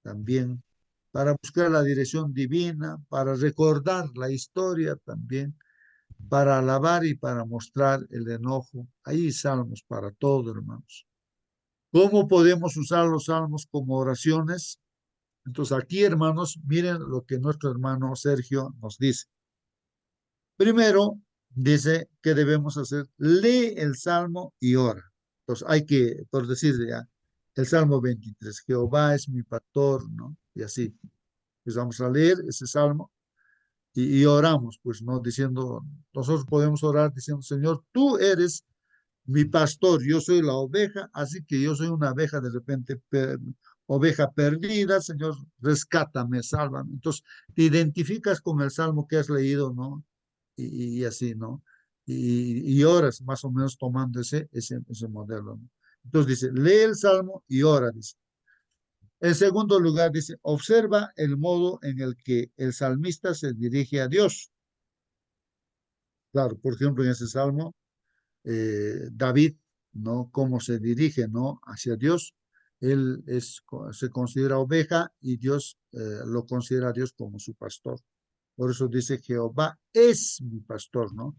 también para buscar la dirección divina, para recordar la historia también. para alabar y para mostrar el enojo. Hay salmos para todo, hermanos. ¿Cómo podemos usar los salmos como oraciones? Entonces aquí, hermanos, miren lo que nuestro hermano Sergio nos dice. Primero, dice que debemos hacer, lee el salmo y ora. Entonces hay que, por decir ya, el salmo 23, Jehová es mi pastor, ¿no? Y así. Pues vamos a leer ese salmo y oramos, pues, ¿no? Diciendo, nosotros podemos orar diciendo, Señor, tú eres mi pastor, yo soy la oveja, así que yo soy una oveja de repente, oveja perdida, Señor, rescátame, sálvame. Entonces, te identificas con el salmo que has leído, ¿no? Y así, ¿no? Y oras más o menos tomando ese modelo, ¿no? Entonces dice, lee el salmo y ora, dice. En segundo lugar, dice, observa el modo en el que el salmista se dirige a Dios. Claro, por ejemplo, en ese salmo, David, ¿no? Cómo se dirige, ¿no? Hacia Dios. Él se considera oveja y Dios lo considera a Dios como su pastor. Por eso dice Jehová es mi pastor, ¿no?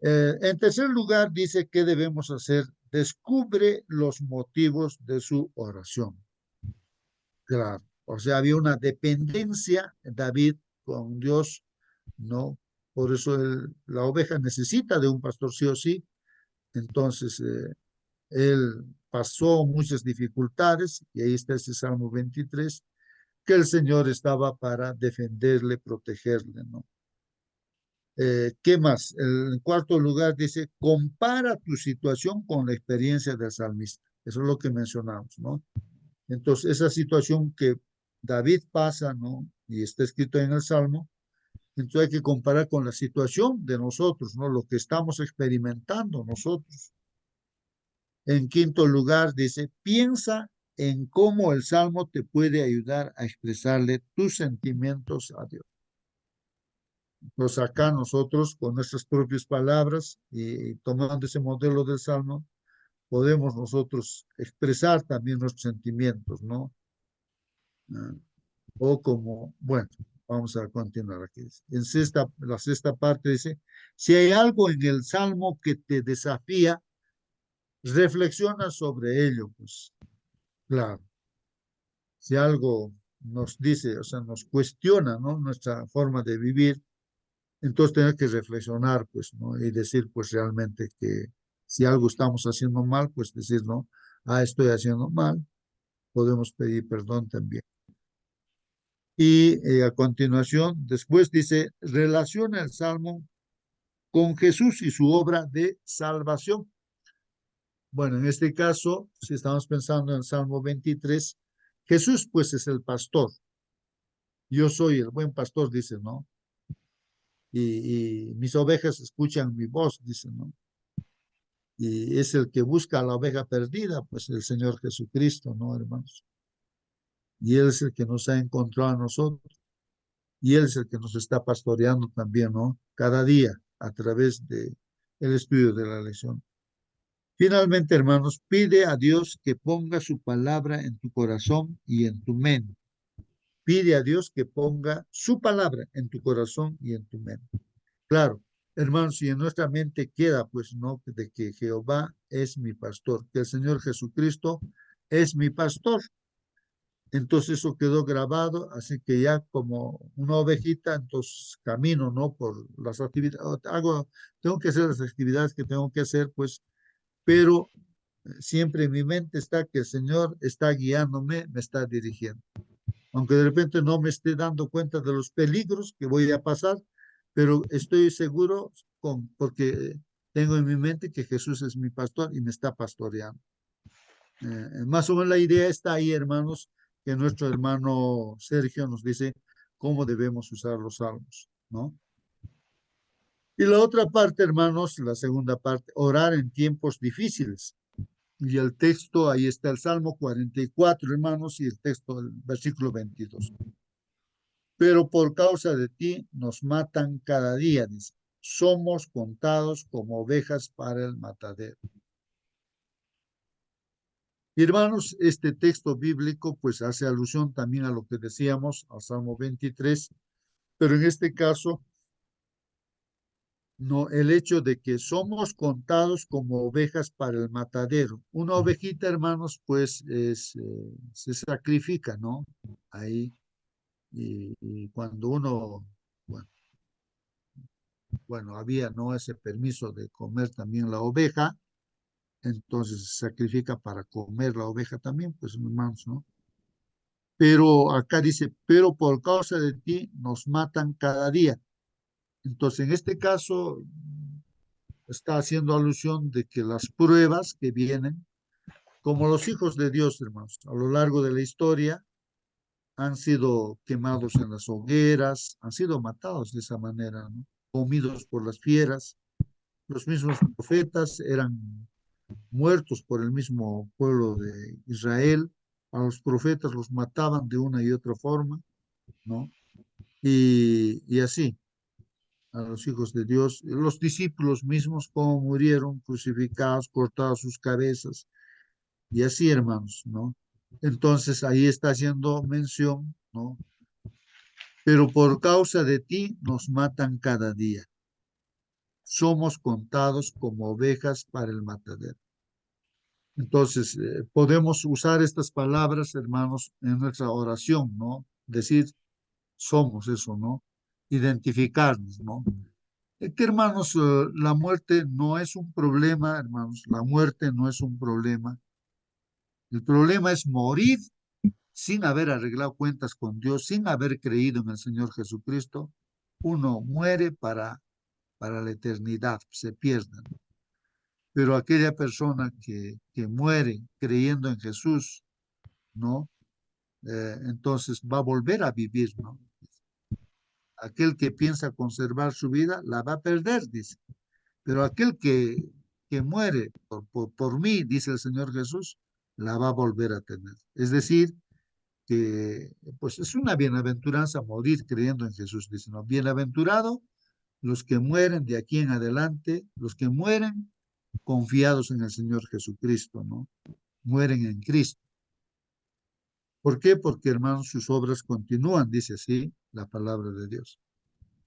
En tercer lugar, dice que debemos hacer. Descubre los motivos de su oración. Claro, o sea, había una dependencia David con Dios, ¿no? Por eso la oveja necesita de un pastor sí o sí. Entonces, él pasó muchas dificultades, y ahí está ese Salmo 23, que el Señor estaba para defenderle, protegerle, ¿no? ¿Qué más? En cuarto lugar dice, compara tu situación con la experiencia del salmista. Eso es lo que mencionamos, ¿no? Entonces, esa situación que David pasa, ¿no? Y está escrito en el Salmo, entonces hay que comparar con la situación de nosotros, ¿no? Lo que estamos experimentando nosotros. En quinto lugar, dice, piensa en cómo el Salmo te puede ayudar a expresarle tus sentimientos a Dios. Entonces acá nosotros, con nuestras propias palabras y tomando ese modelo del Salmo, podemos nosotros expresar también nuestros sentimientos, ¿no? O como, bueno, vamos a continuar aquí. En la sexta parte dice, si hay algo en el Salmo que te desafía, reflexiona sobre ello, pues, claro. Si algo nos dice, o sea, nos cuestiona, ¿no? Nuestra forma de vivir, entonces tener que reflexionar, pues, ¿no? Y decir, pues, realmente que si algo estamos haciendo mal, pues decir, ¿no? Ah, estoy haciendo mal, podemos pedir perdón también. Y a continuación, después dice, relaciona el Salmo con Jesús y su obra de salvación. Bueno, en este caso, si estamos pensando en el Salmo 23, Jesús pues es el pastor. Yo soy el buen pastor, dice, ¿no? Y mis ovejas escuchan mi voz, dice, ¿no? Y es el que busca a la oveja perdida, pues el Señor Jesucristo, ¿no, hermanos? Y Él es el que nos ha encontrado a nosotros. Y Él es el que nos está pastoreando también, ¿no? Cada día a través de el estudio de la lección. Finalmente, hermanos, pide a Dios que ponga su palabra en tu corazón y en tu mente. Pide a Dios que ponga su palabra en tu corazón y en tu mente. Claro, hermanos, si en nuestra mente queda, pues, ¿no? De que Jehová es mi pastor, que el Señor Jesucristo es mi pastor. Entonces eso quedó grabado, así que ya como una ovejita, entonces camino, ¿no? Por las actividades, tengo que hacer las actividades que tengo que hacer, pues, pero siempre en mi mente está que el Señor está guiándome, me está dirigiendo. Aunque de repente no me esté dando cuenta de los peligros que voy a pasar, pero estoy seguro porque tengo en mi mente que Jesús es mi pastor y me está pastoreando. Más o menos la idea está ahí, hermanos, que nuestro hermano Sergio nos dice cómo debemos usar los salmos, ¿no? Y la otra parte, hermanos, la segunda parte, orar en tiempos difíciles. Y el texto, ahí está el Salmo 44, hermanos, y el texto del versículo 22. Pero por causa de ti nos matan cada día, dice. Somos contados como ovejas para el matadero. Y hermanos, este texto bíblico pues hace alusión también a lo que decíamos, al Salmo 23, pero en este caso No, el hecho de que somos contados como ovejas para el matadero. Una ovejita, hermanos, pues se sacrifica, ¿no? Ahí. Y cuando uno, bueno, había, ¿no? Ese permiso de comer también la oveja, entonces se sacrifica para comer la oveja también, pues hermanos, ¿no? Pero acá dice, pero por causa de ti nos matan cada día. Entonces, en este caso, está haciendo alusión de que las pruebas que vienen, como los hijos de Dios, hermanos, a lo largo de la historia, han sido quemados en las hogueras, han sido matados de esa manera, ¿no? Comidos por las fieras. Los mismos profetas eran muertos por el mismo pueblo de Israel. A los profetas los mataban de una y otra forma, ¿no? Y así, a los hijos de Dios, los discípulos mismos, como murieron, crucificados, cortados sus cabezas, y así, hermanos, ¿no? Entonces ahí está haciendo mención, ¿no? Pero por causa de ti nos matan cada día. Somos contados como ovejas para el matadero. Entonces, podemos usar estas palabras, hermanos, en nuestra oración, ¿no? Decir, somos eso, ¿no? Identificarnos, ¿no? Que hermanos, la muerte no es un problema, hermanos, la muerte no es un problema. El problema es morir sin haber arreglado cuentas con Dios, sin haber creído en el Señor Jesucristo. Uno muere para la eternidad, se pierde, ¿no? Pero aquella persona que muere creyendo en Jesús, ¿no? Entonces va a volver a vivir, ¿no? Aquel que piensa conservar su vida la va a perder, dice. Pero aquel que muere por mí, dice el Señor Jesús, la va a volver a tener. Es decir, que pues es una bienaventuranza morir creyendo en Jesús, dice, ¿no? Bienaventurado los que mueren de aquí en adelante, los que mueren confiados en el Señor Jesucristo, ¿no? Mueren en Cristo. ¿Por qué? Porque, hermanos, sus obras continúan, dice así la palabra de Dios.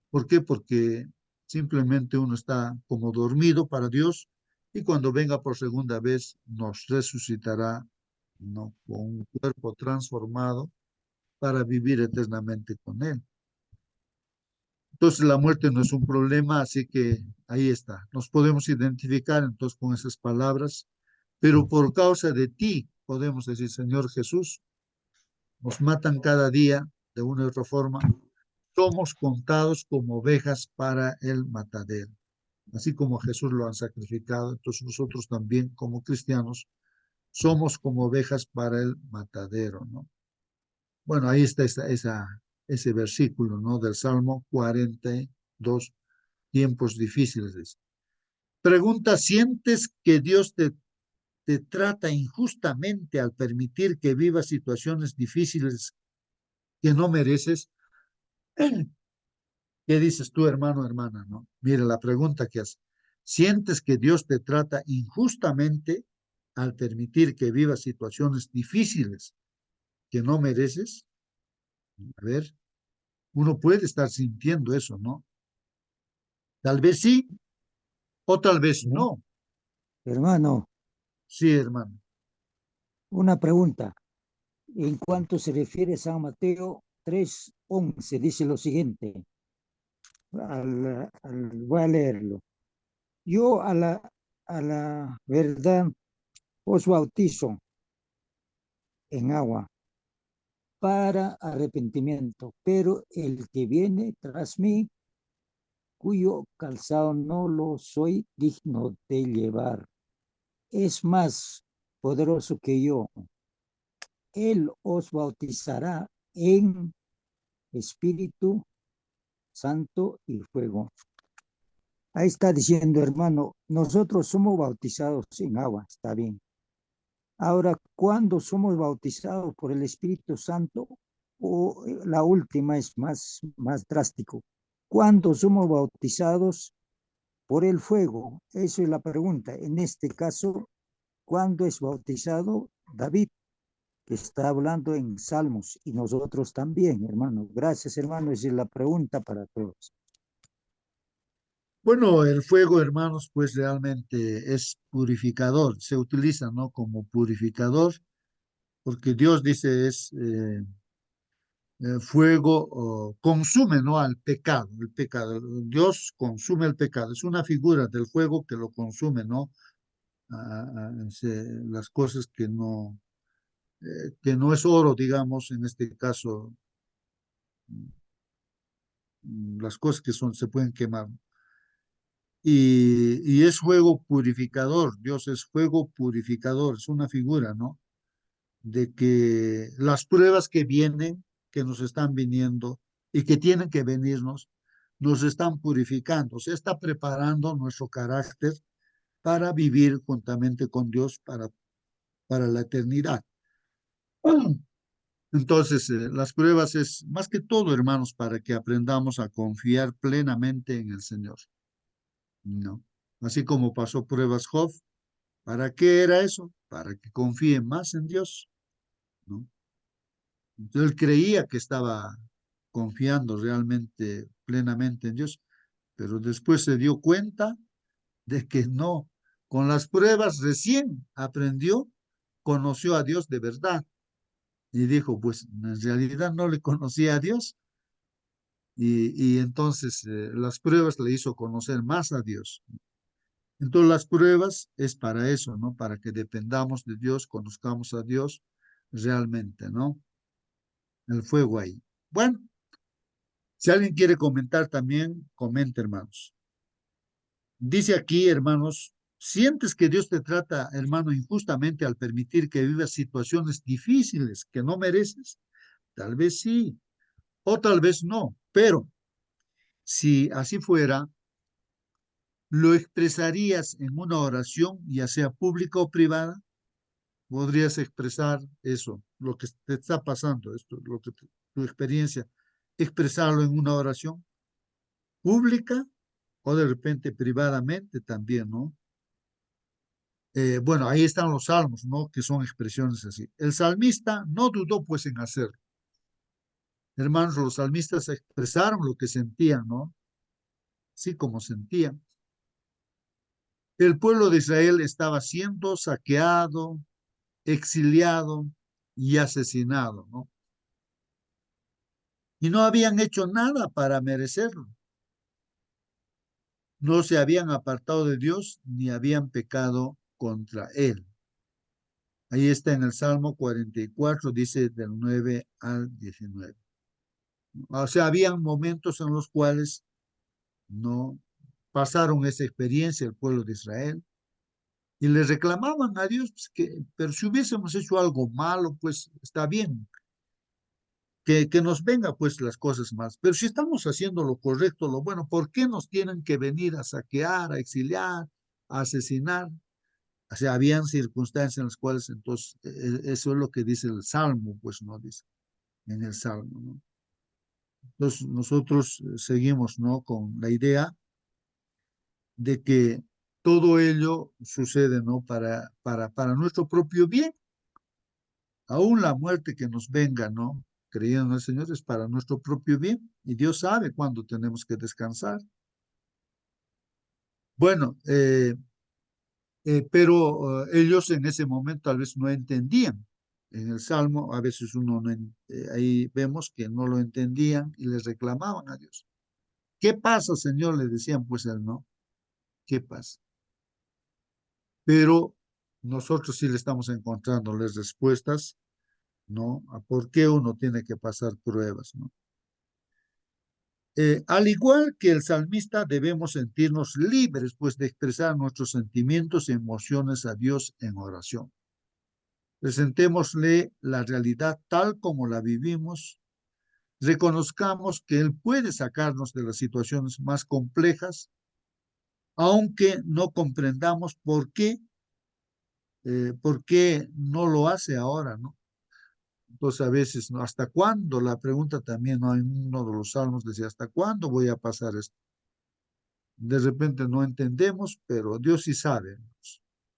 ¿Por qué? Porque simplemente uno está como dormido para Dios y cuando venga por segunda vez nos resucitará, ¿no? Con un cuerpo transformado para vivir eternamente con Él. Entonces la muerte no es un problema, así que ahí está. Nos podemos identificar entonces con esas palabras, pero por causa de ti podemos decir, Señor Jesús, nos matan cada día de una u otra forma, somos contados como ovejas para el matadero. Así como Jesús lo han sacrificado, entonces nosotros también como cristianos somos como ovejas para el matadero, ¿no? Bueno, ahí está ese versículo, ¿no? Del Salmo 42, tiempos difíciles. Pregunta, ¿sientes que Dios te trata injustamente al permitir que vivas situaciones difíciles que no mereces? ¿Qué dices tú, hermano, hermana, no? Mira la pregunta que hace. ¿Sientes que Dios te trata injustamente al permitir que vivas situaciones difíciles que no mereces? A ver, uno puede estar sintiendo eso, ¿no? Tal vez sí o tal vez ¿no? no. Hermano, Sí, hermano. una pregunta. En cuanto se refiere a San Mateo 3:11, dice lo siguiente. Voy a leerlo. Yo a la verdad os bautizo en agua para arrepentimiento, pero el que viene tras mí, cuyo calzado no lo soy digno de llevar, es más poderoso que yo. Él os bautizará en Espíritu Santo y fuego. Ahí está diciendo, hermano, nosotros somos bautizados en agua, está bien. Ahora, ¿cuándo somos bautizados por el Espíritu Santo? O la última es más drástico. ¿Cuándo somos bautizados por el fuego? Eso es la pregunta. En este caso, ¿cuándo es bautizado David? Que está hablando en Salmos y nosotros también, hermano. Gracias, hermano. Esa es la pregunta para todos. Bueno, el fuego, hermanos, pues realmente es purificador, se utiliza, ¿no? Como purificador, porque Dios dice es fuego, consume, ¿no? Al pecado, el pecado. Dios consume el pecado, es una figura del fuego que lo consume, ¿no? Las cosas que no es oro, digamos, en este caso, las cosas que son, se pueden quemar. Y es fuego purificador, Dios es fuego purificador, es una figura, ¿no? De que las pruebas que vienen, que nos están viniendo y que tienen que venirnos, nos están purificando, se está preparando nuestro carácter para vivir juntamente con Dios para la eternidad. Entonces, las pruebas es más que todo, hermanos, para que aprendamos a confiar plenamente en el Señor, ¿no? Así como pasó pruebas Job, ¿para qué era eso? Para que confíe más en Dios, ¿no? Entonces, él creía que estaba confiando realmente, plenamente en Dios, pero después se dio cuenta de que no. Con las pruebas recién aprendió, conoció a Dios de verdad y dijo, pues en realidad no le conocía a Dios y entonces las pruebas le hizo conocer más a Dios. Entonces las pruebas es para eso, ¿no? Para que dependamos de Dios, conozcamos a Dios realmente, ¿no? El fuego ahí. Bueno, si alguien quiere comentar también, comente, hermanos. Dice aquí, hermanos, ¿sientes que Dios te trata, hermano, injustamente al permitir que vivas situaciones difíciles que no mereces? Tal vez sí, o tal vez no, pero si así fuera, ¿lo expresarías en una oración, ya sea pública o privada? ¿Podrías expresar eso, lo que te está pasando, esto, tu experiencia, expresarlo en una oración pública o de repente privadamente también, ¿no? Bueno, ahí están los salmos, ¿no? Que son expresiones así. El salmista no dudó pues en hacerlo. Hermanos, los salmistas expresaron lo que sentían, ¿no? Sí, como sentían. El pueblo de Israel estaba siendo saqueado, exiliado y asesinado, ¿no? Y no habían hecho nada para merecerlo. No se habían apartado de Dios ni habían pecado contra Él. Ahí está en el Salmo 44, dice del 9 al 19. O sea, habían momentos en los cuales no pasaron esa experiencia el pueblo de Israel y le reclamaban a Dios pues, pero si hubiésemos hecho algo malo, pues está bien, que nos venga pues las cosas más. Pero si estamos haciendo lo correcto, lo bueno, ¿por qué nos tienen que venir a saquear, a exiliar, a asesinar? O sea, habían circunstancias en las cuales entonces eso es lo que dice el Salmo, pues no dice en el Salmo, ¿no? Entonces nosotros seguimos, ¿no? Con la idea de que todo ello sucede, ¿no? Para nuestro propio bien. Aún la muerte que nos venga, ¿no? Creyendo en el Señor es para nuestro propio bien. Y Dios sabe cuándo tenemos que descansar. Bueno, pero ellos en ese momento tal vez no entendían. En el Salmo a veces uno no, ahí vemos que no lo entendían y les reclamaban a Dios. ¿Qué pasa, Señor? Le decían pues él, ¿no? ¿Qué pasa? Pero nosotros sí le estamos encontrando las respuestas, ¿no? A por qué uno tiene que pasar pruebas, ¿no? Al igual que el salmista, debemos sentirnos libres, pues, de expresar nuestros sentimientos y emociones a Dios en oración. Presentémosle la realidad tal como la vivimos, reconozcamos que Él puede sacarnos de las situaciones más complejas, aunque no comprendamos por qué no lo hace ahora, ¿no? Entonces a veces, ¿no? ¿Hasta cuándo? La pregunta también, ¿no? En uno de los salmos decía, ¿hasta cuándo voy a pasar esto? De repente no entendemos, pero Dios sí sabe, ¿no?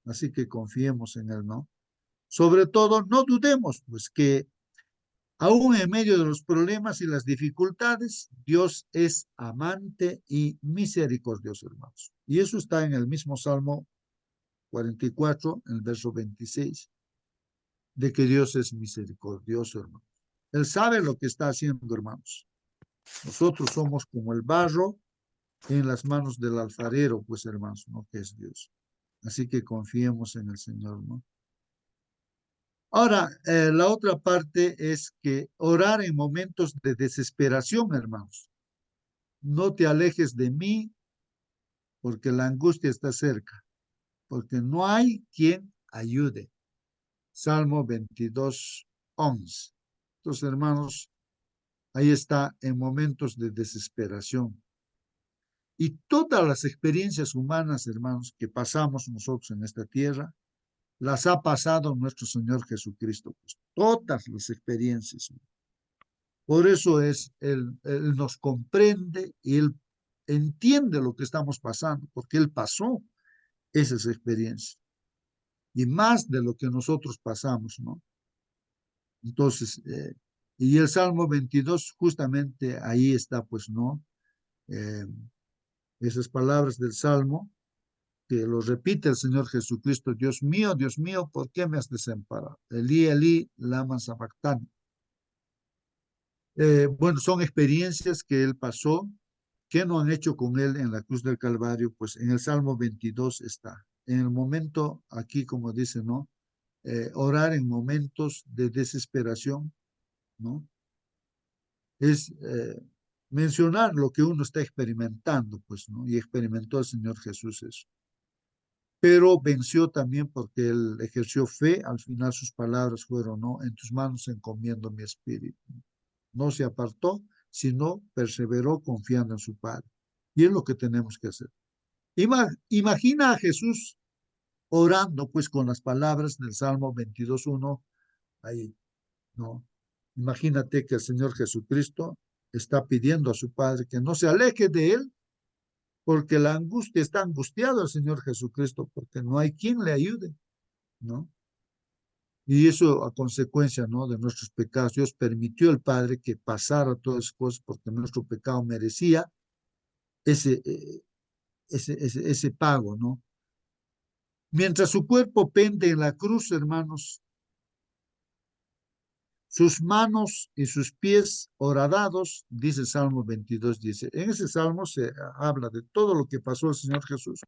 Así que confiemos en Él, ¿no? Sobre todo, no dudemos, pues que Aún en medio de los problemas y las dificultades, Dios es amante y misericordioso, hermanos. Y eso está en el mismo Salmo 44, en el verso 26, de que Dios es misericordioso, hermanos. Él sabe lo que está haciendo, hermanos. Nosotros somos como el barro en las manos del alfarero, pues, hermanos, ¿no? Que es Dios. Así que confiemos en el Señor, ¿no? Ahora, la otra parte es que orar en momentos de desesperación, hermanos. No te alejes de mí porque la angustia está cerca, porque no hay quien ayude. Salmo 22, 11. Entonces, hermanos, ahí está en momentos de desesperación. Y todas las experiencias humanas, hermanos, que pasamos nosotros en esta tierra, las ha pasado nuestro Señor Jesucristo. Pues, todas las experiencias. Por eso él nos comprende y Él entiende lo que estamos pasando, porque Él pasó esas experiencias. Y más de lo que nosotros pasamos, ¿no? Entonces, y el Salmo 22, justamente ahí está, pues, ¿no? Esas palabras del Salmo, que lo repite el Señor Jesucristo: Dios mío, ¿por qué me has desamparado? Elí, Elí, lama sabactani. Bueno, son experiencias que Él pasó, que no han hecho con Él en la cruz del Calvario, pues en el Salmo 22 está. En el momento, aquí como dice, ¿no? Orar en momentos de desesperación, ¿no? Es mencionar lo que uno está experimentando, pues, ¿no? Y experimentó el Señor Jesús eso. Pero venció también porque Él ejerció fe. Al final sus palabras fueron, ¿no? En tus manos encomiendo mi espíritu. No se apartó, sino perseveró confiando en su Padre. Y es lo que tenemos que hacer. Imagina a Jesús orando, pues, con las palabras del Salmo 22:1, ahí, ¿no? Imagínate que el Señor Jesucristo está pidiendo a su Padre que no se aleje de Él, porque la angustia, está angustiado el Señor Jesucristo, porque no hay quien le ayude, ¿no? Y eso a consecuencia, ¿no? De nuestros pecados. Dios permitió al Padre que pasara todas esas cosas porque nuestro pecado merecía ese, ese pago, ¿no? Mientras su cuerpo pende en la cruz, hermanos, sus manos y sus pies horadados, dice Salmo 22, dice. En ese salmo se habla de todo lo que pasó al Señor Jesús,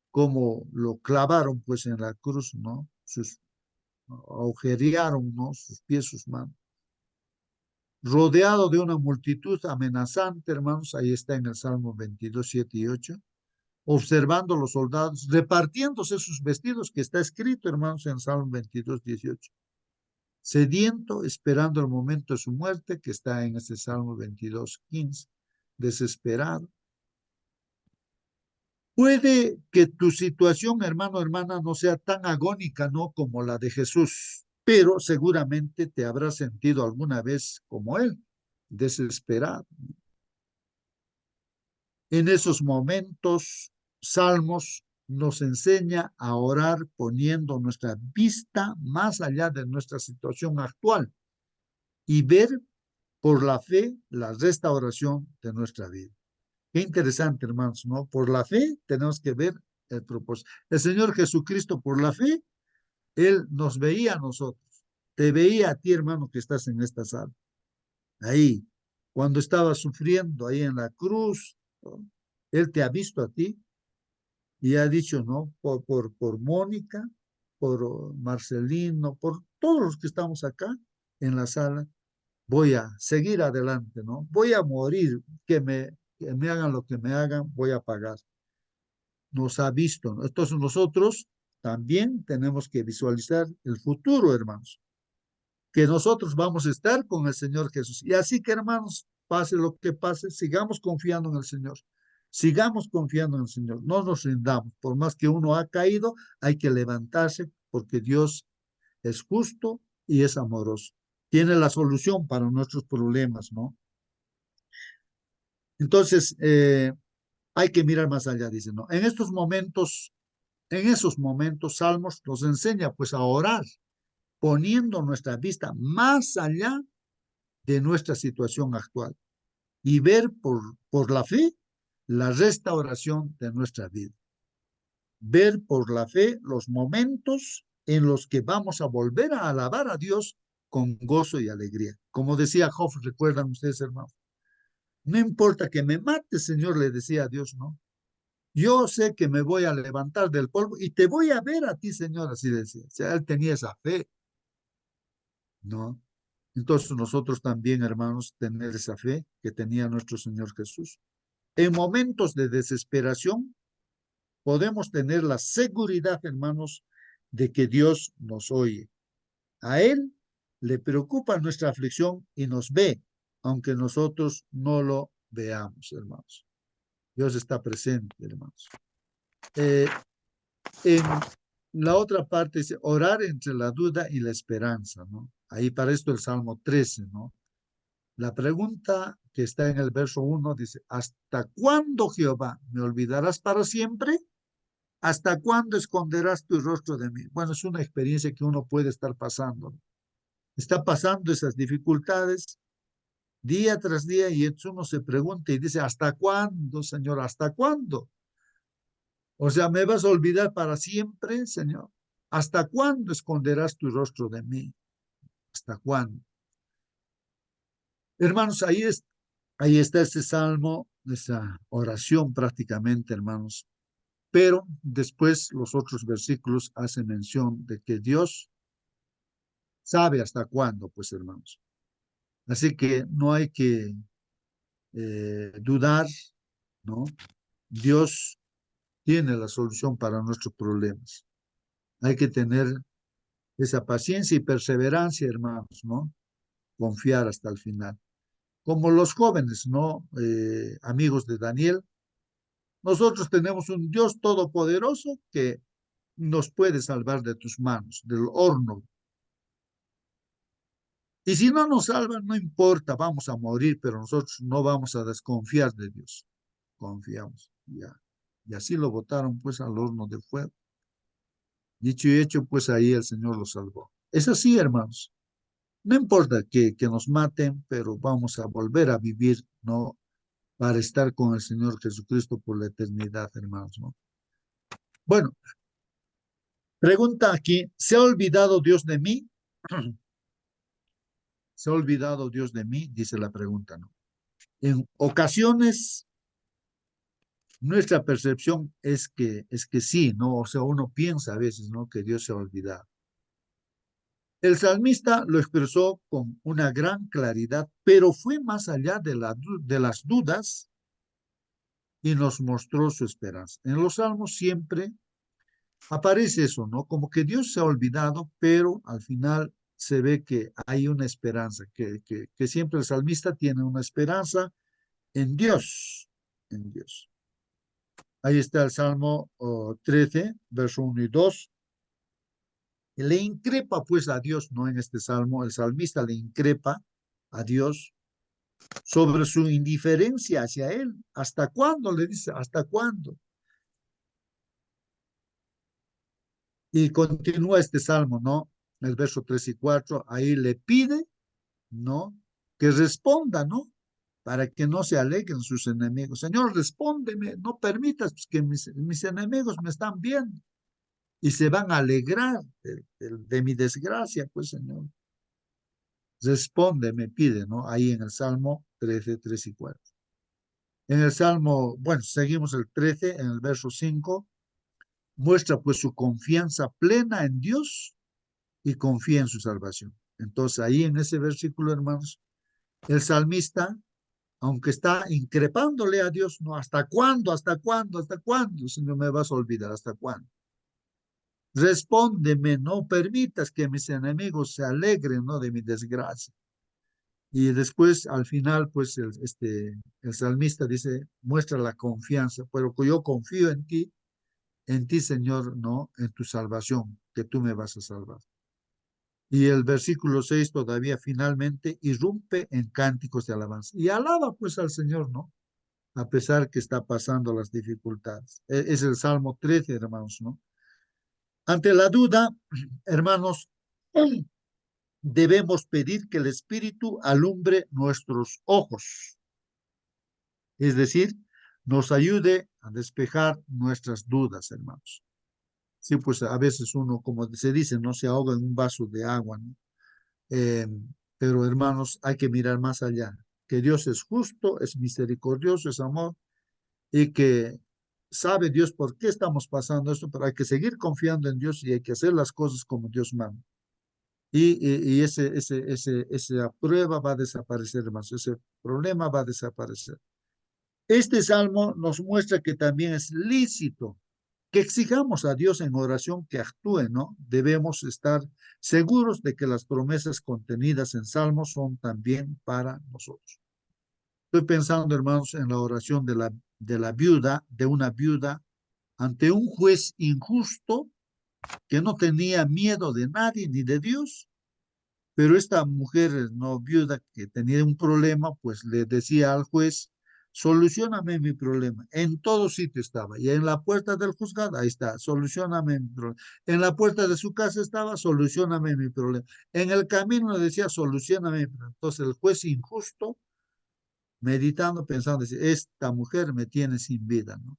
cómo lo clavaron pues en la cruz, ¿no? Agujerearon, ¿no? Sus pies, sus manos. Rodeado de una multitud amenazante, hermanos, ahí está en el Salmo 22, 7 y 8, observando los soldados, repartiéndose sus vestidos, que está escrito, hermanos, en Salmo 22, 18. Sediento, esperando el momento de su muerte, que está en este Salmo 22, 15. Desesperado. Puede que tu situación, hermano, hermana, no sea tan agónica, ¿no? Como la de Jesús, pero seguramente te habrás sentido alguna vez como Él, desesperado. En esos momentos, Salmos nos enseña a orar poniendo nuestra vista más allá de nuestra situación actual y ver por la fe la restauración de nuestra vida. Qué interesante, hermanos, ¿no? Por la fe tenemos que ver el propósito. El Señor Jesucristo, por la fe, Él nos veía a nosotros. Te veía a ti, hermano, que estás en esta sala. Ahí, cuando estaba sufriendo ahí en la cruz, ¿no? Él te ha visto a ti y ha dicho, ¿no? Por Mónica, por Marcelino, por todos los que estamos acá en la sala, voy a seguir adelante, ¿no? Voy a morir, que me hagan lo que me hagan, voy a pagar. Nos ha visto, ¿no? Entonces nosotros también tenemos que visualizar el futuro, hermanos, que nosotros vamos a estar con el Señor Jesús. Y así que, hermanos, pase lo que pase, sigamos confiando en el Señor. Sigamos confiando en el Señor, no nos rindamos. Por más que uno ha caído, hay que levantarse porque Dios es justo y es amoroso. Tiene la solución para nuestros problemas, ¿no? Entonces, hay que mirar más allá, dice, ¿no? En esos momentos, Salmos nos enseña pues a orar, poniendo nuestra vista más allá de nuestra situación actual y ver por la fe la restauración de nuestra vida. Ver por la fe los momentos en los que vamos a volver a alabar a Dios con gozo y alegría. Como decía Job, recuerdan ustedes, hermanos, no importa que me mate, Señor, le decía a Dios, ¿no? Yo sé que me voy a levantar del polvo y te voy a ver a ti, Señor, así decía. O sea, él tenía esa fe, ¿no? Entonces nosotros también, hermanos, tener esa fe que tenía nuestro Señor Jesús. En momentos de desesperación, podemos tener la seguridad, hermanos, de que Dios nos oye. A Él le preocupa nuestra aflicción y nos ve, aunque nosotros no lo veamos, hermanos. Dios está presente, hermanos. En la otra parte dice orar entre la duda y la esperanza, ¿no? Ahí para esto el Salmo 13, ¿no? La pregunta que está en el verso 1 dice, ¿hasta cuándo, Jehová, me olvidarás para siempre? ¿Hasta cuándo esconderás tu rostro de mí? Bueno, es una experiencia que uno puede estar pasando, ¿no? Está pasando esas dificultades día tras día y entonces uno se pregunta y dice, ¿hasta cuándo, Señor? ¿Hasta cuándo? O sea, ¿me vas a olvidar para siempre, Señor? ¿Hasta cuándo esconderás tu rostro de mí? ¿Hasta cuándo? Hermanos, ahí está ese salmo, esa oración prácticamente, hermanos. Pero después los otros versículos hacen mención de que Dios sabe hasta cuándo, pues, hermanos. Así que no hay que dudar, ¿no? Dios tiene la solución para nuestros problemas. Hay que tener esa paciencia y perseverancia, hermanos, ¿no? Confiar hasta el final. Como los jóvenes, ¿no? Amigos de Daniel, nosotros tenemos un Dios todopoderoso que nos puede salvar de tus manos, del horno. Y si no nos salvan, no importa, vamos a morir, pero nosotros no vamos a desconfiar de Dios. Confiamos, ya. Y así lo botaron, pues, al horno de fuego. Dicho y hecho, pues ahí el Señor lo salvó. Es así, hermanos. No importa que nos maten, pero vamos a volver a vivir, ¿no? Para estar con el Señor Jesucristo por la eternidad, hermanos, ¿no? Bueno, pregunta aquí, ¿se ha olvidado Dios de mí? ¿Se ha olvidado Dios de mí? Dice la pregunta, ¿no? En ocasiones, nuestra percepción es que sí, ¿no? O sea, uno piensa a veces, ¿no? Que Dios se ha olvidado. El salmista lo expresó con una gran claridad, pero fue más allá de las dudas y nos mostró su esperanza. En los salmos siempre aparece eso, ¿no? Como que Dios se ha olvidado, pero al final se ve que hay una esperanza, que siempre el salmista tiene una esperanza en Dios, en Dios. Ahí está el Salmo 13, verso 1 y 2. Le increpa pues a Dios, ¿no? En este salmo, el salmista le increpa a Dios sobre su indiferencia hacia él. ¿Hasta cuándo? Le dice, ¿hasta cuándo? Y continúa este salmo, ¿no? El verso 3 y 4, ahí le pide, ¿no? Que responda, ¿no? Para que no se alegren sus enemigos. Señor, respóndeme, no permitas que mis enemigos me están viendo y se van a alegrar de mi desgracia, pues, Señor. Responde, me pide, ¿no? Ahí en el Salmo 13, 3 y 4. En el Salmo, bueno, seguimos el 13, en el verso 5, muestra pues su confianza plena en Dios y confía en su salvación. Entonces ahí en ese versículo, hermanos, el salmista, aunque está increpándole a Dios, no, ¿hasta cuándo? ¿Hasta cuándo? ¿Hasta cuándo? Si no me vas a olvidar, ¿hasta cuándo? Respóndeme, no permitas que mis enemigos se alegren, ¿no? De mi desgracia. Y después, al final, pues el salmista dice, muestra la confianza, pero que yo confío en ti, Señor, ¿no? En tu salvación, que tú me vas a salvar. Y el versículo 6 todavía finalmente irrumpe en cánticos de alabanza. Y alaba pues al Señor, ¿no? A pesar que está pasando las dificultades. Es el Salmo 13, hermanos, ¿no? Ante la duda, hermanos, debemos pedir que el Espíritu alumbre nuestros ojos, es decir, nos ayude a despejar nuestras dudas, hermanos. Sí, pues a veces uno, como se dice, no se ahoga en un vaso de agua, ¿no? Eh, pero hermanos, hay que mirar más allá, que Dios es justo, es misericordioso, es amor, y que sabe Dios por qué estamos pasando esto, pero hay que seguir confiando en Dios y hay que hacer las cosas como Dios manda. Y esa prueba va a desaparecer, hermanos, ese problema va a desaparecer. Este salmo nos muestra que también es lícito que exijamos a Dios en oración que actúe, ¿no? Debemos estar seguros de que las promesas contenidas en salmos son también para nosotros. Estoy pensando, hermanos, en la oración de una viuda ante un juez injusto que no tenía miedo de nadie ni de Dios. Pero esta mujer no viuda que tenía un problema, pues le decía al juez, solucioname mi problema. En todo sitio estaba, y en la puerta del juzgado, ahí está, solucioname mi problema. En la puerta de su casa estaba, solucioname mi problema. En el camino le decía, solucioname mi problema. Entonces el juez injusto, meditando, pensando, decía, esta mujer me tiene sin vida, ¿no?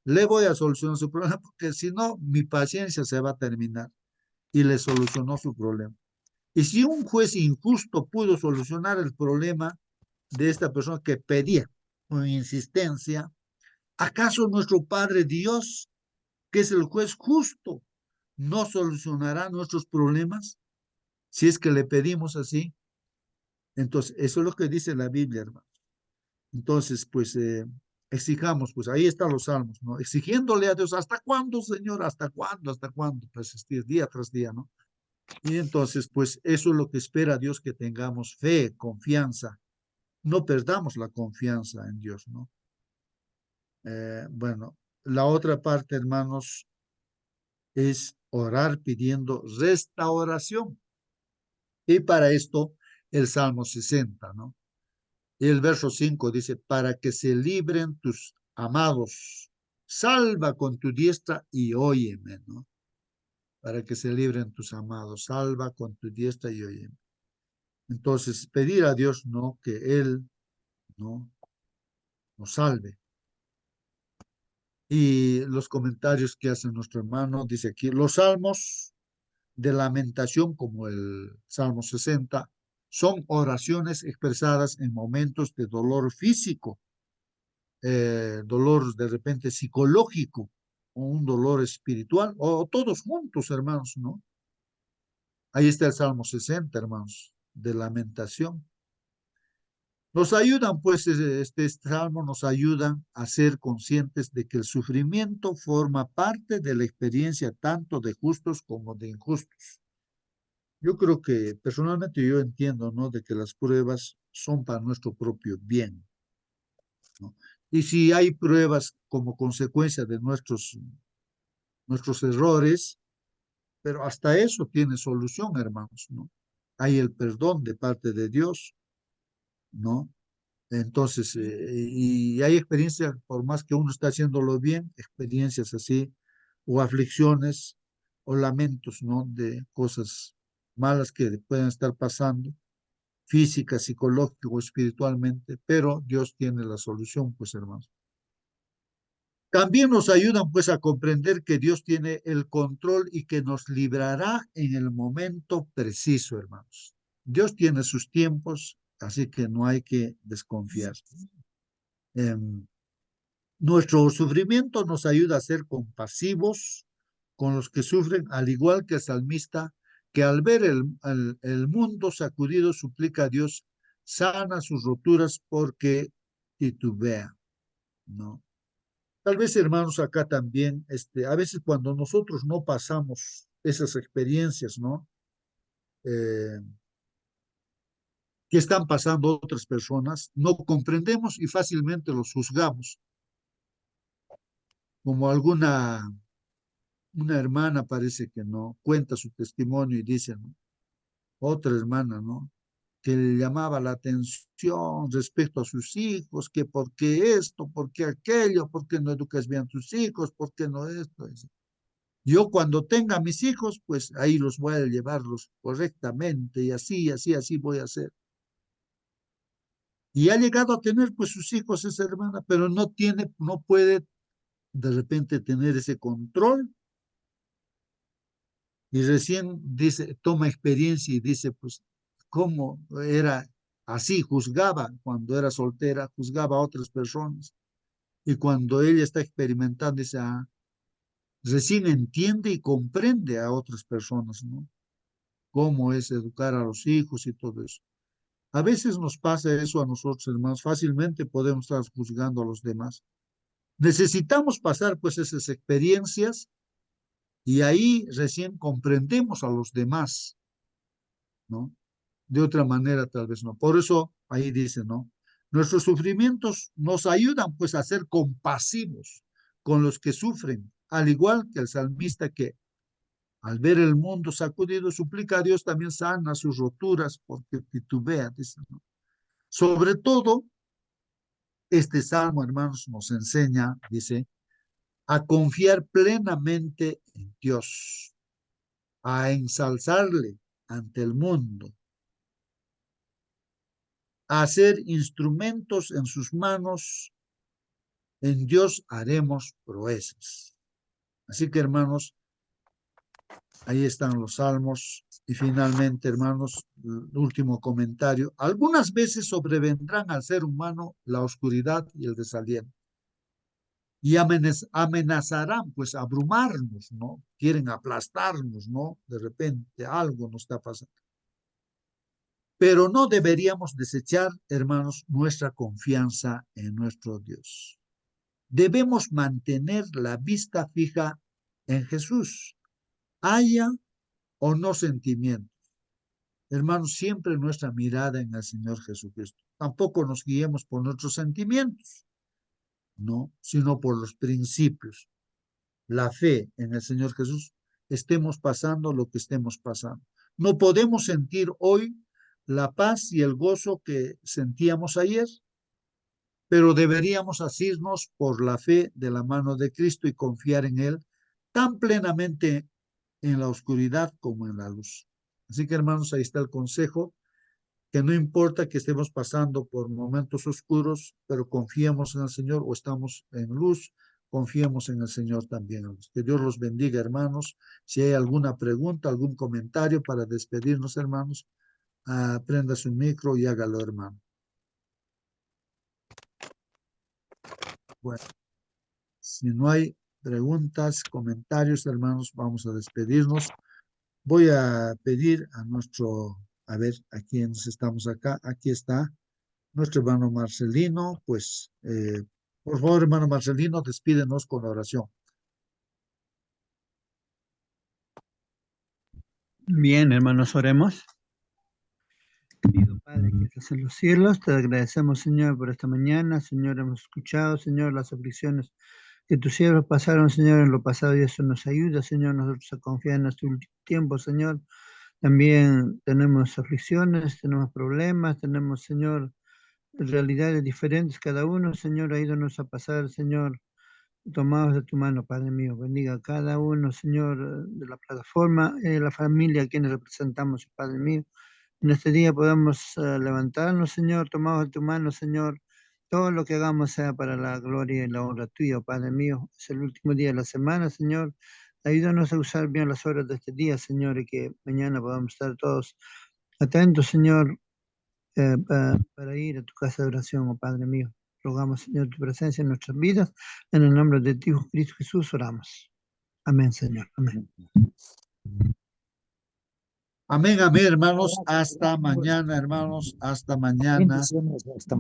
Le voy a solucionar su problema, porque si no, mi paciencia se va a terminar. Y le solucionó su problema. Y si un juez injusto pudo solucionar el problema de esta persona que pedía con insistencia, ¿acaso nuestro Padre Dios, que es el juez justo, no solucionará nuestros problemas si es que le pedimos así? Entonces, eso es lo que dice la Biblia, hermano. Entonces, pues, exijamos, pues ahí están los salmos, ¿no? Exigiéndole a Dios, ¿hasta cuándo, Señor? ¿Hasta cuándo? ¿Hasta cuándo? Pues, día tras día, ¿no? Y entonces, pues eso es lo que espera Dios, que tengamos fe, confianza. No perdamos la confianza en Dios, ¿no? Bueno, la otra parte, hermanos, es orar pidiendo restauración. Y para esto, el Salmo 60, ¿no? Y el verso 5 dice, para que se libren tus amados, salva con tu diestra y óyeme, ¿no? Para que se libren tus amados, salva con tu diestra y óyeme. Entonces, pedir a Dios, ¿no? Que Él, ¿no? Nos salve. Y los comentarios que hace nuestro hermano, dice aquí, los salmos de lamentación, como el Salmo 60, son oraciones expresadas en momentos de dolor físico, dolor de repente psicológico, o un dolor espiritual, o todos juntos, hermanos, ¿no? Ahí está el Salmo 60, hermanos, de lamentación. Nos ayudan, pues, este salmo nos ayuda a ser conscientes de que el sufrimiento forma parte de la experiencia tanto de justos como de injustos. Yo creo que personalmente yo entiendo, ¿no? De que las pruebas son para nuestro propio bien, ¿no? Y si hay pruebas como consecuencia de nuestros errores, pero hasta eso tiene solución, hermanos, ¿no? Hay el perdón de parte de Dios, ¿no? Entonces, y hay experiencias, por más que uno está haciéndolo bien, experiencias así, o aflicciones, o lamentos, ¿no? De cosas malas que pueden estar pasando, física, psicológica o espiritualmente, pero Dios tiene la solución, pues, hermanos. También nos ayudan, pues, a comprender que Dios tiene el control y que nos librará en el momento preciso, hermanos. Dios tiene sus tiempos, así que no hay que desconfiar. Nuestro sufrimiento nos ayuda a ser compasivos con los que sufren, al igual que el salmista, que al ver el mundo sacudido suplica a Dios, sana sus roturas porque titubea, ¿no? Tal vez, hermanos, acá también, a veces cuando nosotros no pasamos esas experiencias, ¿no? Que están pasando otras personas, no comprendemos y fácilmente los juzgamos, como una hermana parece que no, cuenta su testimonio y dice, ¿no? Otra hermana, ¿no? Que le llamaba la atención respecto a sus hijos, que por qué esto, por qué aquello, por qué no educas bien a tus hijos, por qué no esto. Yo cuando tenga mis hijos, pues ahí los voy a llevarlos correctamente y así voy a hacer. Y ha llegado a tener pues sus hijos esa hermana, pero no puede de repente tener ese control. Y recién dice, toma experiencia y dice, pues, cómo era así, juzgaba cuando era soltera, juzgaba a otras personas. Y cuando ella está experimentando, dice, recién entiende y comprende a otras personas, ¿no? Cómo es educar a los hijos y todo eso. A veces nos pasa eso a nosotros, hermanos, fácilmente podemos estar juzgando a los demás. Necesitamos pasar pues esas experiencias y ahí recién comprendemos a los demás, ¿no? De otra manera tal vez no. Por eso ahí dice, ¿no? Nuestros sufrimientos nos ayudan pues a ser compasivos con los que sufren, al igual que el salmista que al ver el mundo sacudido suplica a Dios también sana sus roturas porque titubea, dice, ¿no? Sobre todo, este salmo, hermanos, nos enseña, dice, a confiar plenamente en Dios, a ensalzarle ante el mundo, a ser instrumentos en sus manos. En Dios haremos proezas. Así que, hermanos, ahí están los salmos. Y finalmente, hermanos, el último comentario. Algunas veces sobrevendrán al ser humano la oscuridad y el desaliento. Y amenazarán, pues, abrumarnos, ¿no? Quieren aplastarnos, ¿no? De repente algo nos está pasando. Pero no deberíamos desechar, hermanos, nuestra confianza en nuestro Dios. Debemos mantener la vista fija en Jesús, haya o no sentimientos. Hermanos, siempre nuestra mirada en el Señor Jesucristo. Tampoco nos guiemos por nuestros sentimientos, no, sino por los principios. La fe en el Señor Jesús, estemos pasando lo que estemos pasando. No podemos sentir hoy la paz y el gozo que sentíamos ayer, pero deberíamos asirnos por la fe de la mano de Cristo y confiar en Él tan plenamente en la oscuridad como en la luz. Así que, hermanos, ahí está el consejo, que no importa que estemos pasando por momentos oscuros, pero confiemos en el Señor o estamos en luz, confiemos en el Señor también. Que Dios los bendiga, hermanos. Si hay alguna pregunta, algún comentario para despedirnos, hermanos, prenda su micro y hágalo, hermano. Bueno, si no hay preguntas, comentarios, hermanos, vamos a despedirnos. Voy a pedir a a ver, ¿a quiénes estamos acá? Aquí está nuestro hermano Marcelino, pues, por favor, hermano Marcelino, despídenos con la oración. Bien, hermanos, oremos. Querido Padre que estás en los cielos, te agradecemos, Señor, por esta mañana. Señor, hemos escuchado, Señor, las aflicciones que tus siervos pasaron, Señor, en lo pasado, y eso nos ayuda, Señor, nosotros a confiar en nuestro último tiempo, Señor. También tenemos aflicciones, tenemos problemas, tenemos, Señor, realidades diferentes cada uno. Señor, ayúdanos a pasar, Señor, tomados de tu mano, Padre mío. Bendiga a cada uno, Señor, de la plataforma, la familia a quienes representamos, Padre mío. En este día podamos levantarnos, Señor, tomados de tu mano, Señor. Todo lo que hagamos sea para la gloria y la honra tuya, Padre mío. Es el último día de la semana, Señor. Ayúdanos a usar bien las horas de este día, Señor, y que mañana podamos estar todos atentos, Señor, para ir a tu casa de oración, oh Padre mío. Rogamos, Señor, tu presencia en nuestras vidas. En el nombre de ti, Cristo Jesús, oramos. Amén, Señor. Amén. Amén, amén, hermanos. Hasta mañana, hermanos. Hasta mañana. Bendiciones, hasta mañana.